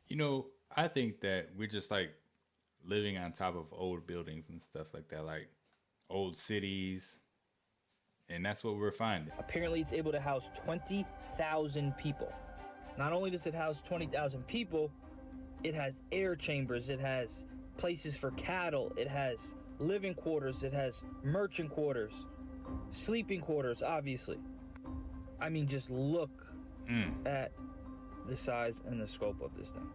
You know, I think that we're just like living on top of old buildings and stuff like that, like old cities, and that's what we're finding. Apparently, it's able to house 20,000 people. Not only does it house 20,000 people, it has air chambers, it has places for cattle, it has living quarters, it has merchant quarters, sleeping quarters, obviously. I mean, just look at the size and the scope of this thing.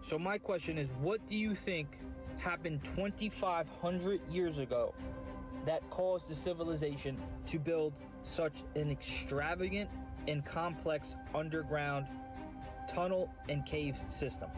So my question is, what do you think happened 2,500 years ago that caused the civilization to build such an extravagant and complex underground tunnel and cave system?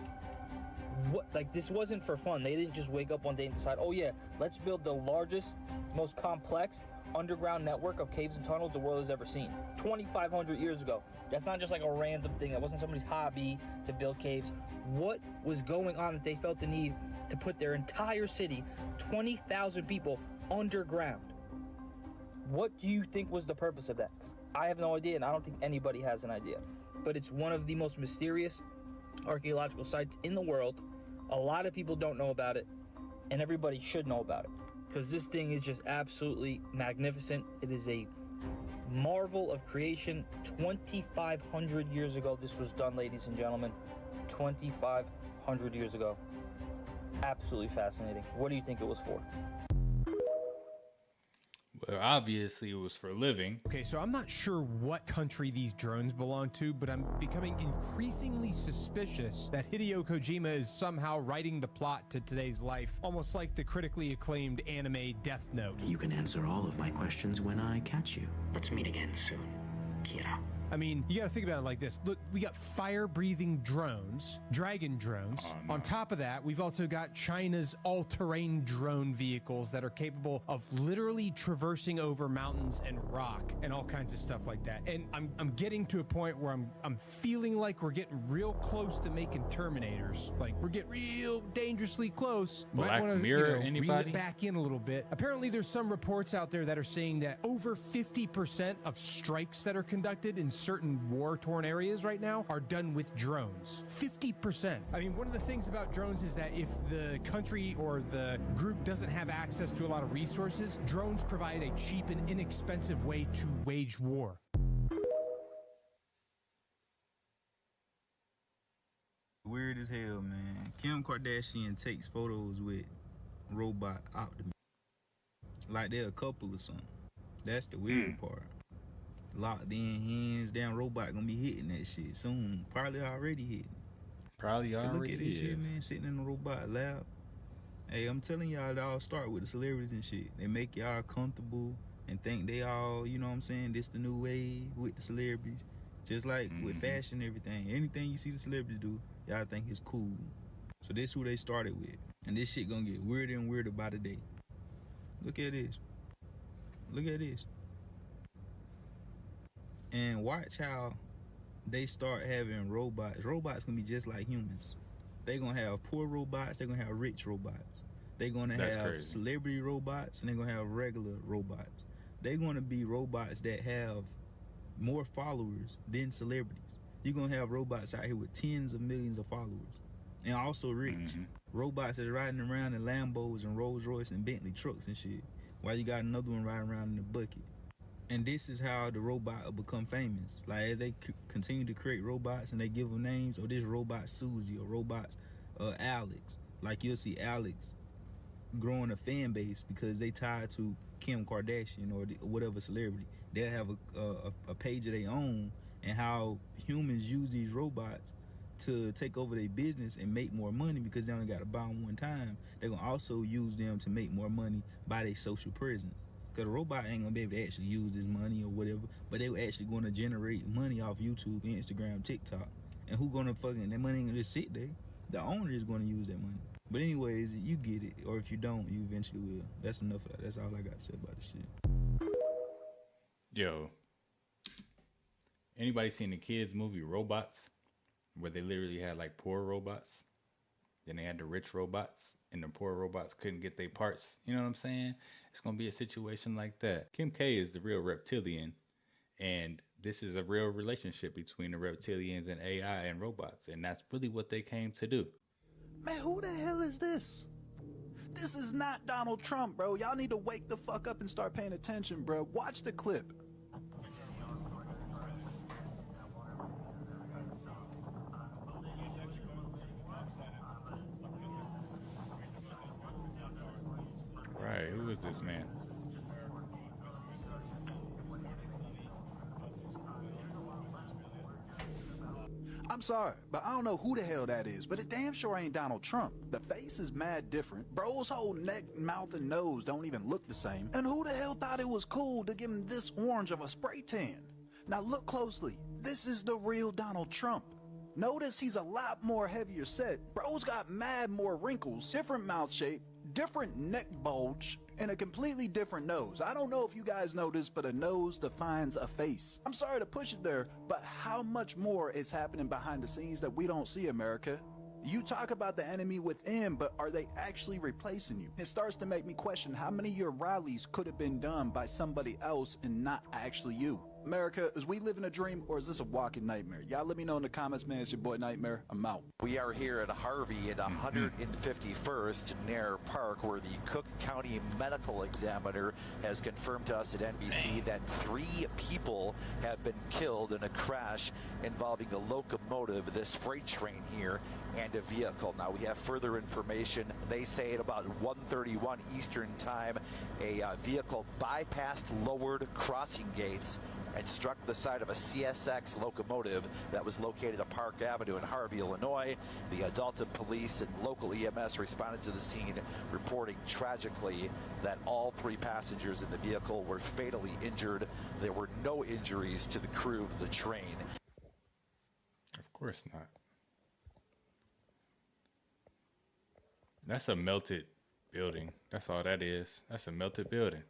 What, like, this wasn't for fun. They didn't just wake up one day and decide, oh yeah, let's build the largest, most complex underground network of caves and tunnels the world has ever seen. 2,500 years ago. That's not just like a random thing. That wasn't somebody's hobby to build caves. What was going on that they felt the need to put their entire city, 20,000 people, underground? What do you think was the purpose of that? 'Cause I have no idea, and I don't think anybody has an idea. But it's one of the most mysterious archaeological sites in the world. A lot of people don't know about it, and everybody should know about it, because this thing is just absolutely magnificent. It is a marvel of creation. 2,500 years ago this was done, ladies and gentlemen. 2,500 years ago. Absolutely fascinating. What do you think it was for? Well, obviously it was for living. Okay, so I'm not sure what country these drones belong to, but I'm becoming increasingly suspicious that Hideo Kojima is somehow writing the plot to today's life, almost like the critically acclaimed anime Death Note. You can answer all of my questions when I catch you. Let's meet again soon, Kira. I mean, you gotta think about it like this. Look, we got fire-breathing drones, dragon drones. On top of that, we've also got China's all-terrain drone vehicles that are capable of literally traversing over mountains and rock and all kinds of stuff like that. And I'm getting to a point where I'm feeling like we're getting real close to making Terminators. Like, we're getting real dangerously close. Black Mirror, reel anybody? it back in a little bit. Apparently, there's some reports out there that are saying that over 50% of strikes that are conducted in certain war-torn areas right now are done with drones. 50%. I mean, one of the things about drones is that if the country or the group doesn't have access to a lot of resources, drones provide a cheap and inexpensive way to wage war. Weird as hell, man. Kim Kardashian takes photos with robot Optimus. Like they're a couple or something. That's the weird part. Locked in hands, damn robot gonna be hitting that shit soon. Probably already hitting. Probably already Look at this is. shit, man, sitting in a robot lab. Hey, I'm telling y'all, it all start with the celebrities and shit. They make y'all comfortable and think they all, you know what I'm saying, this the new way with the celebrities. Just like with fashion and everything. Anything you see the celebrities do, y'all think it's cool. So this who they started with. And this shit gonna get weirder and weirder by the day. Look at this. Look at this. And watch how they start having robots. Robots gonna be just like humans. They gonna have poor robots, they're gonna have rich robots. They're gonna have celebrity robots, and they're gonna have regular robots. They're gonna be robots that have more followers than celebrities. You're gonna have robots out here with tens of millions of followers. And also rich. Robots that's riding around in Lambos and Rolls Royce and Bentley trucks and shit. While you got another one riding around in a bucket. And this is how the robot will become famous. Like as they continue to create robots and they give them names, or this robot Susie, or robots Alex. Like you'll see Alex growing a fan base because they tied to Kim Kardashian or whatever celebrity. They'll have a page of their own, and how humans use these robots to take over their business and make more money because they only got to buy them one time. They're gonna also use them to make more money by their social presence. Because a robot ain't gonna be able to actually use this money or whatever, but they were actually gonna generate money off YouTube, Instagram, TikTok. And who gonna fucking, that money ain't gonna just sit there. The owner is gonna use that money. But anyways, you get it, or if you don't, you eventually will. That's enough of that. That's all I got to say about this shit. Yo, anybody seen the kids movie Robots, where they literally had like poor robots, then they had the rich robots, and the poor robots couldn't get their parts? You know what I'm saying? It's gonna be a situation like that. Kim K is the real reptilian, and this is a real relationship between the reptilians and AI and robots, and that's really what they came to do. Man, who the hell is this? This is not Donald Trump, bro. Y'all need to wake the fuck up and start paying attention, bro. Watch the clip. Right, who is this man? I'm sorry, but I don't know who the hell that is, but it damn sure ain't Donald Trump. The face is mad different. Bro's whole neck, mouth, and nose don't even look the same. And who the hell thought it was cool to give him this orange of a spray tan? Now look closely. This is the real Donald Trump. Notice he's a lot more heavier set. Bro's got mad more wrinkles, different mouth shape, different neck bulge, and a completely different nose. I don't know if you guys noticed, but a nose defines a face. I'm sorry to push it there, but how much more is happening behind the scenes that we don't see, America? You talk about the enemy within, but are they actually replacing you? It starts to make me question how many of your rallies could have been done by somebody else and not actually you. America, is we living a dream or is this a walking nightmare? Y'all let me know in the comments, man. It's your boy Nightmare. I'm out. We are here at Harvey at 151st Nair Park, where the Cook County Medical Examiner has confirmed to us at NBC that 3 people have been killed in a crash involving a locomotive, this freight train here, and a vehicle. Now we have further information. They say at about 1:31 Eastern time, a vehicle bypassed lowered crossing gates and struck the side of a CSX locomotive that was located at Park Avenue in Harvey, Illinois. The Adulton Police and local EMS responded to the scene, reporting tragically that all 3 passengers in the vehicle were fatally injured. There were no injuries to the crew of the train. Of course not. That's a melted building. That's all that is. That's a melted building.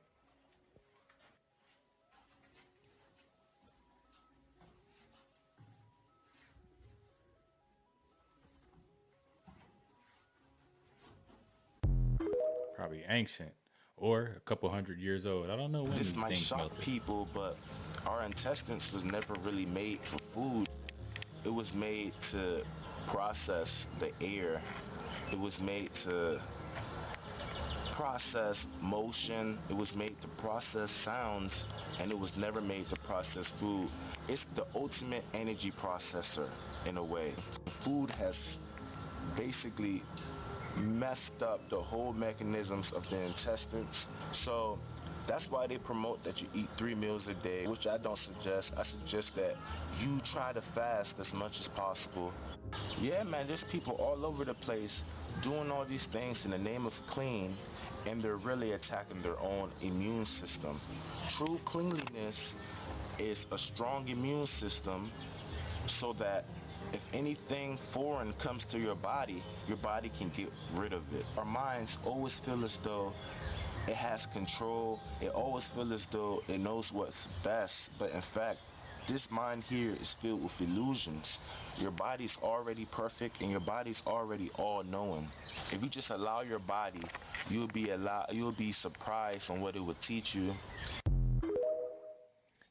Probably ancient or a couple hundred years old. I don't know when This these might things shock melted. people, but Our intestines was never really made for food. It was made to process the air. It was made to process motion. It was made to process sounds, and it was never made to process food. It's the ultimate energy processor in a way. Food has basically messed up the whole mechanisms of the intestines. So that's why they promote that you eat 3 meals a day, which I don't suggest. I suggest that you try to fast as much as possible. Yeah, man, there's people all over the place doing all these things in the name of clean, and they're really attacking their own immune system. True cleanliness is a strong immune system so that if anything foreign comes to your body can get rid of it. Our minds always feel as though it has control. It always feels as though it knows what's best, but in fact, this mind here is filled with illusions. Your body's already perfect and your body's already all-knowing. If you just allow your body, you'll be surprised on what it will teach you.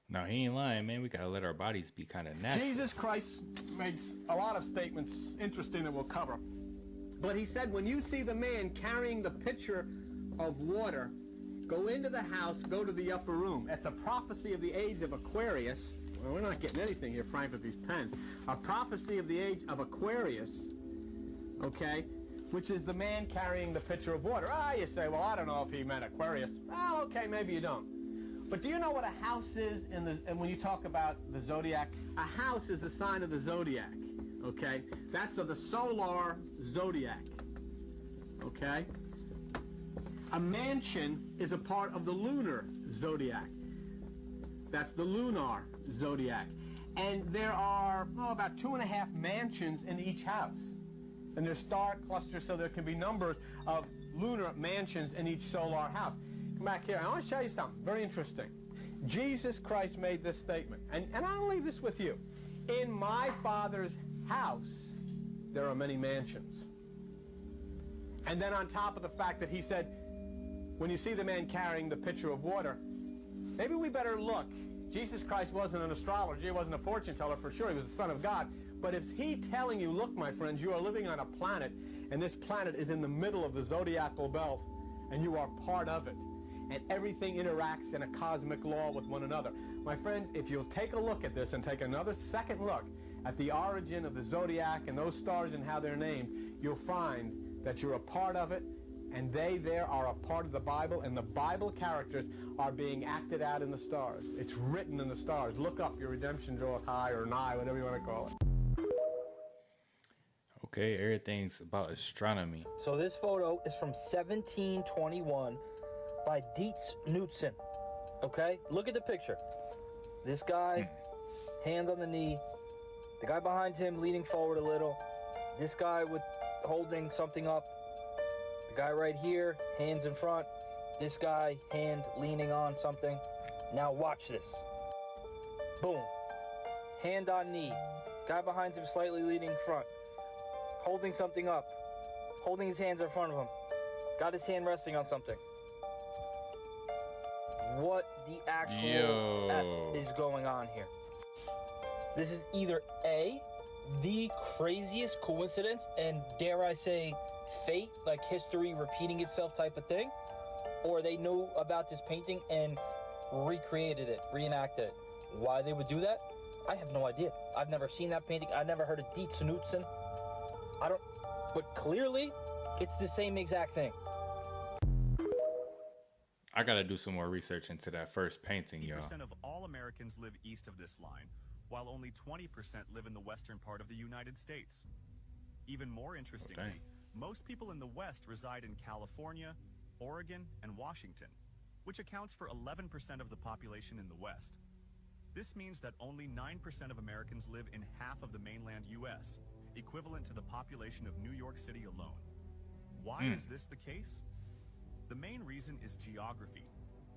No, he ain't lying, man. We gotta let our bodies be kind of natural. Jesus Christ makes a lot of statements interesting that we'll cover. But he said, when you see the man carrying the pitcher of water, go into the house, go to the upper room. That's a prophecy of the age of Aquarius. Well, we're not getting anything here, Frank, with these pens. A prophecy of the age of Aquarius, okay, which is the man carrying the pitcher of water. Ah, you say, well, I don't know if he meant Aquarius. Well, okay, maybe you don't. But do you know what a house is and when you talk about the zodiac? A house is a sign of the zodiac, okay? That's of the solar zodiac, okay? A mansion is a part of the lunar zodiac. That's the lunar zodiac. And there are about 2.5 mansions in each house. And there's star clusters, so there can be numbers of lunar mansions in each solar house. Come back here. I want to show you something very interesting. Jesus Christ made this statement. And I'll leave this with you. In my Father's house, there are many mansions. And then on top of the fact that he said, when you see the man carrying the pitcher of water, maybe we better look. Jesus Christ wasn't an astrologer. He wasn't a fortune teller for sure. He was the Son of God. But is he telling you, look, my friends, you are living on a planet, and this planet is in the middle of the zodiacal belt, and you are part of it. And everything interacts in a cosmic law with one another. My friends, if you'll take a look at this and take another second look at the origin of the zodiac and those stars and how they're named, you'll find that you're a part of it, and they there are a part of the Bible, and the Bible characters are being acted out in the stars. It's written in the stars. Look up your redemption draweth high or nigh, whatever you want to call it. Okay, everything's about astronomy. So this photo is from 1721 by Dietz Knudsen. Okay, look at the picture. This guy, hand on the knee. The guy behind him leaning forward a little. This guy with holding something up. The guy right here, hands in front. This guy, hand leaning on something. Now watch this. Boom. Hand on knee. Guy behind him slightly leaning front. Holding something up. Holding his hands in front of him. Got his hand resting on something. What the actual F is going on here? This is either A, the craziest coincidence, and dare I say, fate, like history repeating itself type of thing, or they knew about this painting and recreated it, reenacted it. Why they would do that, I have no idea. I've never seen that painting. I've never heard of Dietz Knudsen. But clearly, it's the same exact thing. I gotta do some more research into that first painting, y'all. 80% of all Americans live east of this line, while only 20% live in the western part of the United States. Even more interestingly, most people in the West reside in California, Oregon, and Washington, which accounts for 11% of the population in the West. This means that only 9% of Americans live in half of the mainland U.S., equivalent to the population of New York City alone. Why is this the case? The main reason is geography,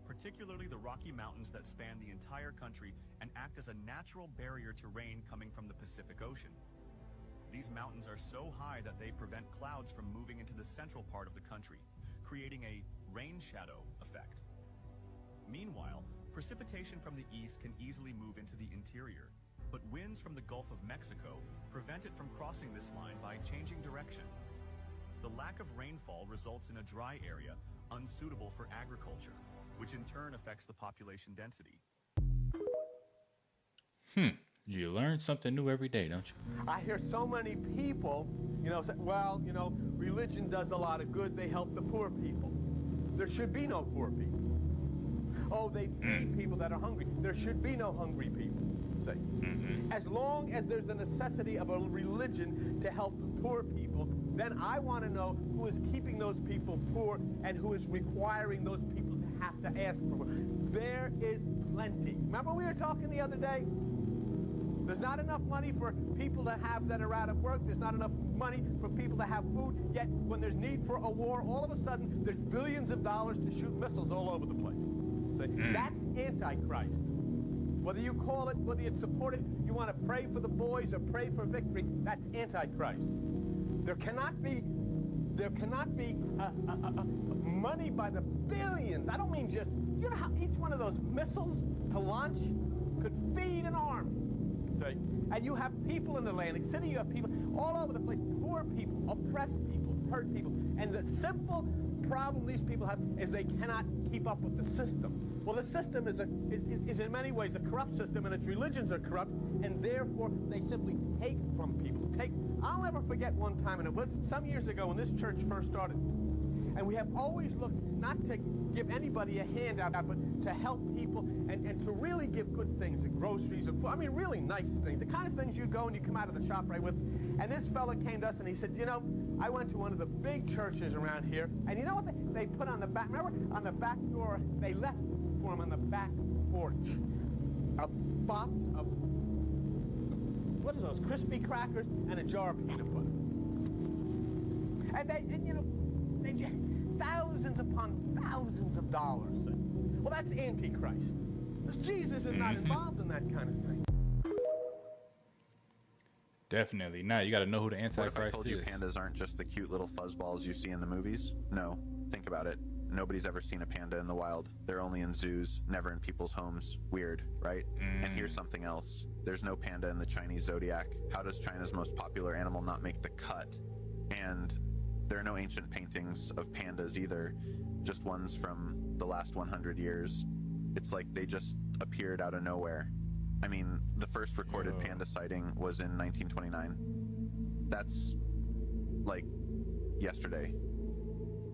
particularly the Rocky Mountains that span the entire country and act as a natural barrier to rain coming from the Pacific Ocean. These mountains are so high that they prevent clouds from moving into the central part of the country, creating a rain shadow effect. Meanwhile, Precipitation from the east can easily move into the interior, but winds from the Gulf of Mexico prevent it from crossing this line by changing direction. The lack of rainfall results in a dry area unsuitable for agriculture, which in turn affects the population density. You learn something new every day, don't you? I hear so many people, say, well, religion does a lot of good. They help the poor people. There should be no poor people. Oh, they feed people that are hungry. There should be no hungry people. Say, as long as there's a necessity of a religion to help the poor people, then I want to know who is keeping those people poor and who is requiring those people to have to ask for more. There is plenty. Remember we were talking the other day? There's not enough money for people to have that are out of work. There's not enough money for people to have food. Yet when there's need for a war, all of a sudden there's billions of dollars to shoot missiles all over the place. So that's Antichrist. Whether you call it, whether you support it, you want to pray for the boys or pray for victory, that's Antichrist. There cannot be money by the billions. I don't mean just, you know how each one of those missiles to launch could feed an army. See? And you have people in Atlantic City, you have people all over the place, poor people, oppressed people, hurt people. And the simple problem these people have is they cannot keep up with the system. Well, the system is in many ways a corrupt system, and its religions are corrupt, and therefore they simply take from people. I'll never forget one time, and it was some years ago when this church first started, and we have always looked not to give anybody a handout, but to help people and to really give good things, and groceries and food. I mean, really nice things, the kind of things you go and you come out of the shop right with. And this fella came to us and he said, I went to one of the big churches around here, and you know what they put on the back? Remember, on the back door, they left for him on the back porch a box of, what is those, crispy crackers and a jar of peanut butter. They thousands upon thousands of dollars. Well, that's Antichrist. Because Jesus is not involved in that kind of thing. Definitely not. You got to know who the Antichrist is. What if I told you pandas aren't just the cute little fuzzballs you see in the movies? No. Think about it. Nobody's ever seen a panda in the wild. They're only in zoos, never in people's homes. Weird, right? And here's something else. There's no panda in the Chinese zodiac. How does China's most popular animal not make the cut? And there are no ancient paintings of pandas either, just ones from the last 100 years. It's like they just appeared out of nowhere. I mean, the first recorded panda sighting was in 1929. That's like yesterday.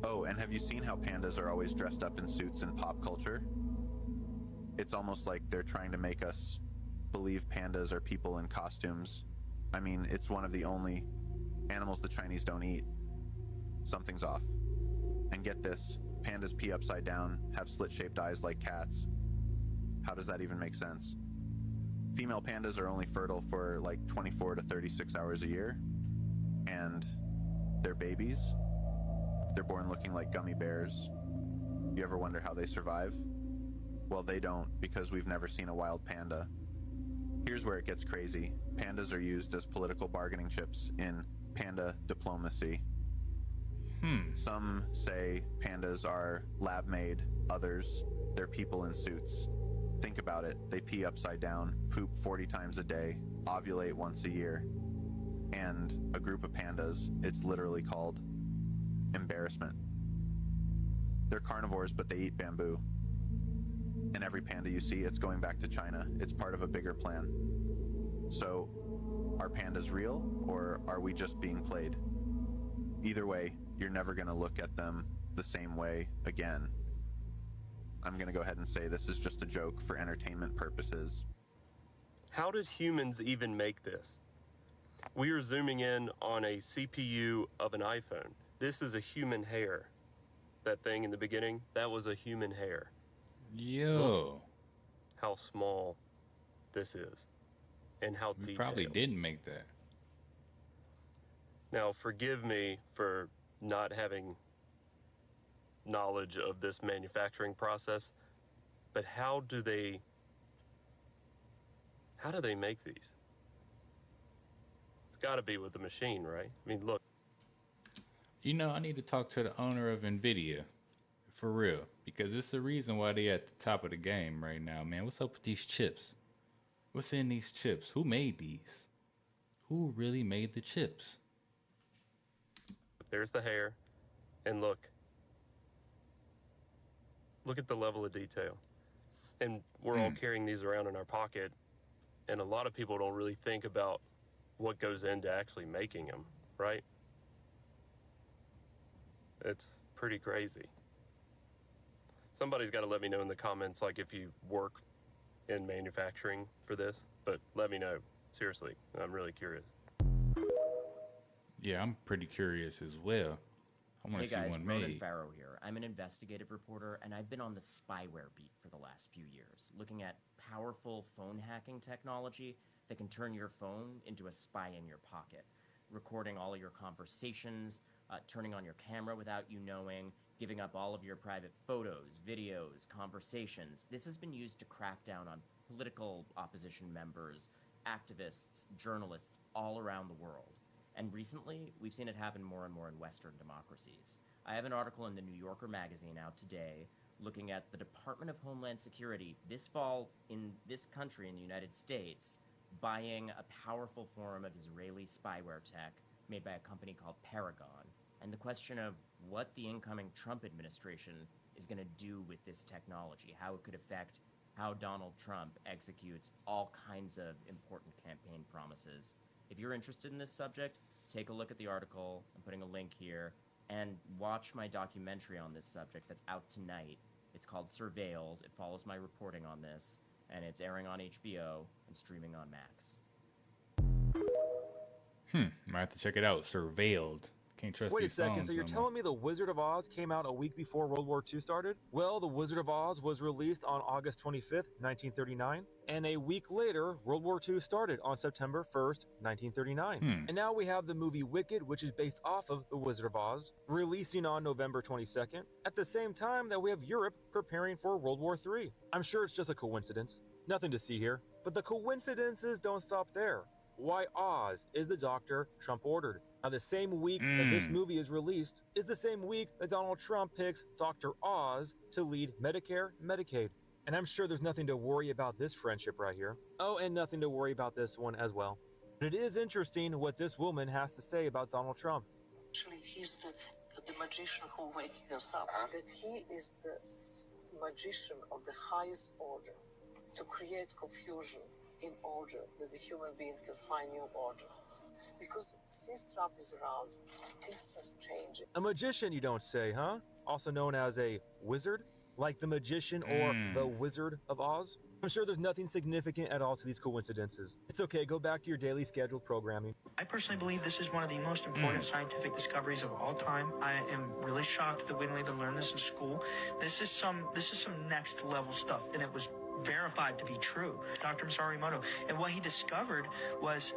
Oh, and have you seen how pandas are always dressed up in suits in pop culture? It's almost like they're trying to make us believe pandas are people in costumes. I mean, it's one of the only animals the Chinese don't eat. Something's off. And get this, pandas pee upside down, have slit-shaped eyes like cats. How does that even make sense? Female pandas are only fertile for like 24 to 36 hours a year. And their babies, they're born looking like gummy bears. You ever wonder how they survive? Well, they don't, because we've never seen a wild panda. Here's where it gets crazy. Pandas are used as political bargaining chips in panda diplomacy. Some say pandas are lab-made, others, they're people in suits. Think about it. They pee upside down, poop 40 times a day, ovulate once a year. And a group of pandas, it's literally called embarrassment. They're carnivores, but they eat bamboo. And every panda you see, it's going back to China. It's part of a bigger plan. So, are pandas real, or are we just being played? Either way, you're never going to look at them the same way again. I'm going to go ahead and say this is just a joke for entertainment purposes. How did humans even make this? We are zooming in on a CPU of an iPhone. This is a human hair. That thing in the beginning, that was a human hair. Yo. Look how small this is and how detailed. Probably didn't make that. Now, forgive me for not having knowledge of this manufacturing process, but how do they make these? It's got to be with the machine, right? I mean, look. You know, I need to talk to the owner of NVIDIA. For real. Because it's the reason why they at the top of the game right now, man. What's up with these chips? What's in these chips? Who made these? Who really made the chips? There's the hair. And look at the level of detail. And we're all carrying these around in our pocket. And a lot of people don't really think about what goes into actually making them, right? It's pretty crazy. Somebody's got to let me know in the comments, like, if you work in manufacturing for this, but let me know. Seriously, I'm really curious. Yeah, I'm pretty curious as well. I want to see one made. Ronan Farrow here. I'm an investigative reporter, and I've been on the spyware beat for the last few years, looking at powerful phone hacking technology that can turn your phone into a spy in your pocket, recording all of your conversations, turning on your camera without you knowing, giving up all of your private photos, videos, conversations. This has been used to crack down on political opposition members, activists, journalists all around the world. And recently, we've seen it happen more and more in Western democracies. I have an article in the New Yorker magazine out today looking at the Department of Homeland Security this fall in this country, in the United States, buying a powerful form of Israeli spyware tech made by a company called Paragon. And the question of what the incoming Trump administration is going to do with this technology, how it could affect how Donald Trump executes all kinds of important campaign promises. If you're interested in this subject, take a look at the article. I'm putting a link here, and watch my documentary on this subject that's out tonight. It's called Surveilled. It follows my reporting on this, and it's airing on HBO and streaming on Max. Might have to check it out. Surveilled. Can't trust Wait a these second, phones so you're no telling me The Wizard of Oz came out a week before World War II started? Well, The Wizard of Oz was released on August 25th, 1939, and a week later, World War II started on September 1st, 1939. And now we have the movie Wicked, which is based off of The Wizard of Oz, releasing on November 22nd, at the same time that we have Europe preparing for World War III. I'm sure it's just a coincidence. Nothing to see here. But the coincidences don't stop there. Why Oz is the doctor Trump ordered. Now, the same week that this movie is released is the same week that Donald Trump picks Dr. Oz to lead Medicare and Medicaid. And I'm sure there's nothing to worry about this friendship right here. Oh, and nothing to worry about this one as well. But it is interesting what this woman has to say about Donald Trump. Actually, he's the magician who waking us up. That he is the magician of the highest order to create confusion in order that the human being can find new order. Because since Trump is around, things are changing. A magician, you don't say, huh? Also known as a wizard? Like the magician or the Wizard of Oz? I'm sure there's nothing significant at all to these coincidences. It's okay, go back to your daily scheduled programming. I personally believe this is one of the most important scientific discoveries of all time. I am really shocked that we didn't even learn this in school. This is some next level stuff, and it was verified to be true. Dr. Masarimoto. And what he discovered was,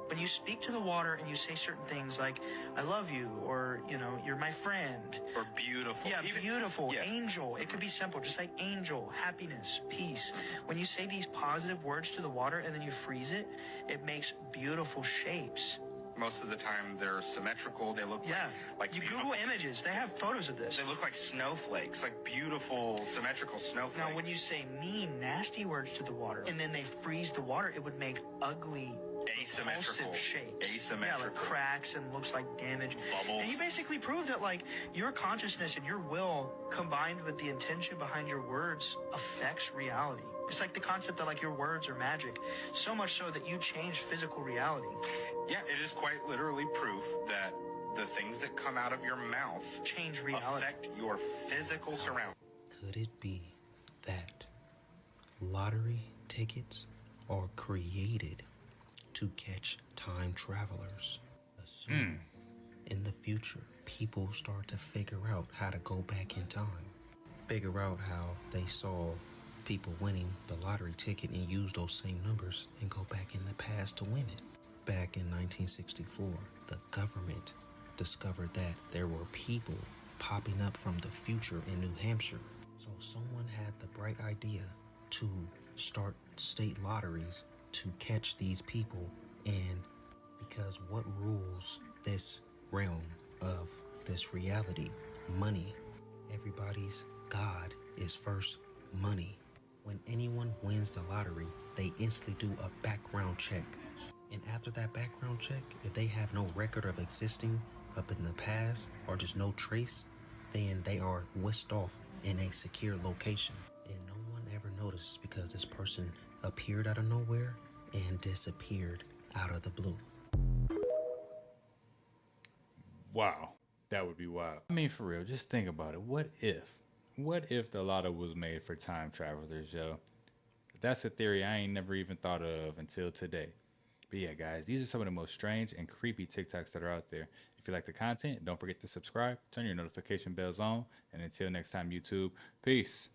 when you speak to the water and you say certain things like, I love you, or, you're my friend. Or beautiful. Yeah, beautiful, angel. It could be simple, just like angel, happiness, peace. When you say these positive words to the water and then you freeze it, it makes beautiful shapes. Most of the time they're symmetrical. They look like you Google images. They have photos of this. They look like snowflakes, like beautiful symmetrical snowflakes. Now, when you say mean, nasty words to the water, and then they freeze the water, it would make ugly, asymmetrical shapes. Asymmetrical. Yeah, like cracks and looks like damage. Bubbles. And you basically prove that, your consciousness and your will combined with the intention behind your words affects reality. It's like the concept that, your words are magic. So much so that you change physical reality. Yeah, it is quite literally proof that the things that come out of your mouth change reality, affect your physical surroundings. Could it be that lottery tickets are created to catch time travelers? Assume in the future, people start to figure out how to go back in time. Figure out how they saw people winning the lottery ticket and use those same numbers and go back in the past to win it. Back in 1964, the government discovered that there were people popping up from the future in New Hampshire. So someone had the bright idea to start state lotteries to catch these people, and because what rules this realm of this reality? Money. Everybody's God is first money. When anyone wins the lottery, they instantly do a background check. And after that background check, if they have no record of existing up in the past or just no trace, then they are whisked off in a secure location. And no one ever notices because this person appeared out of nowhere and disappeared out of the blue. Wow. That would be wild. I mean, for real, just think about it. What if the lotto was made for time travelers, yo? That's a theory I ain't never even thought of until today. But yeah, guys, these are some of the most strange and creepy TikToks that are out there. If you like the content, don't forget to subscribe, turn your notification bells on, and until next time, YouTube, peace.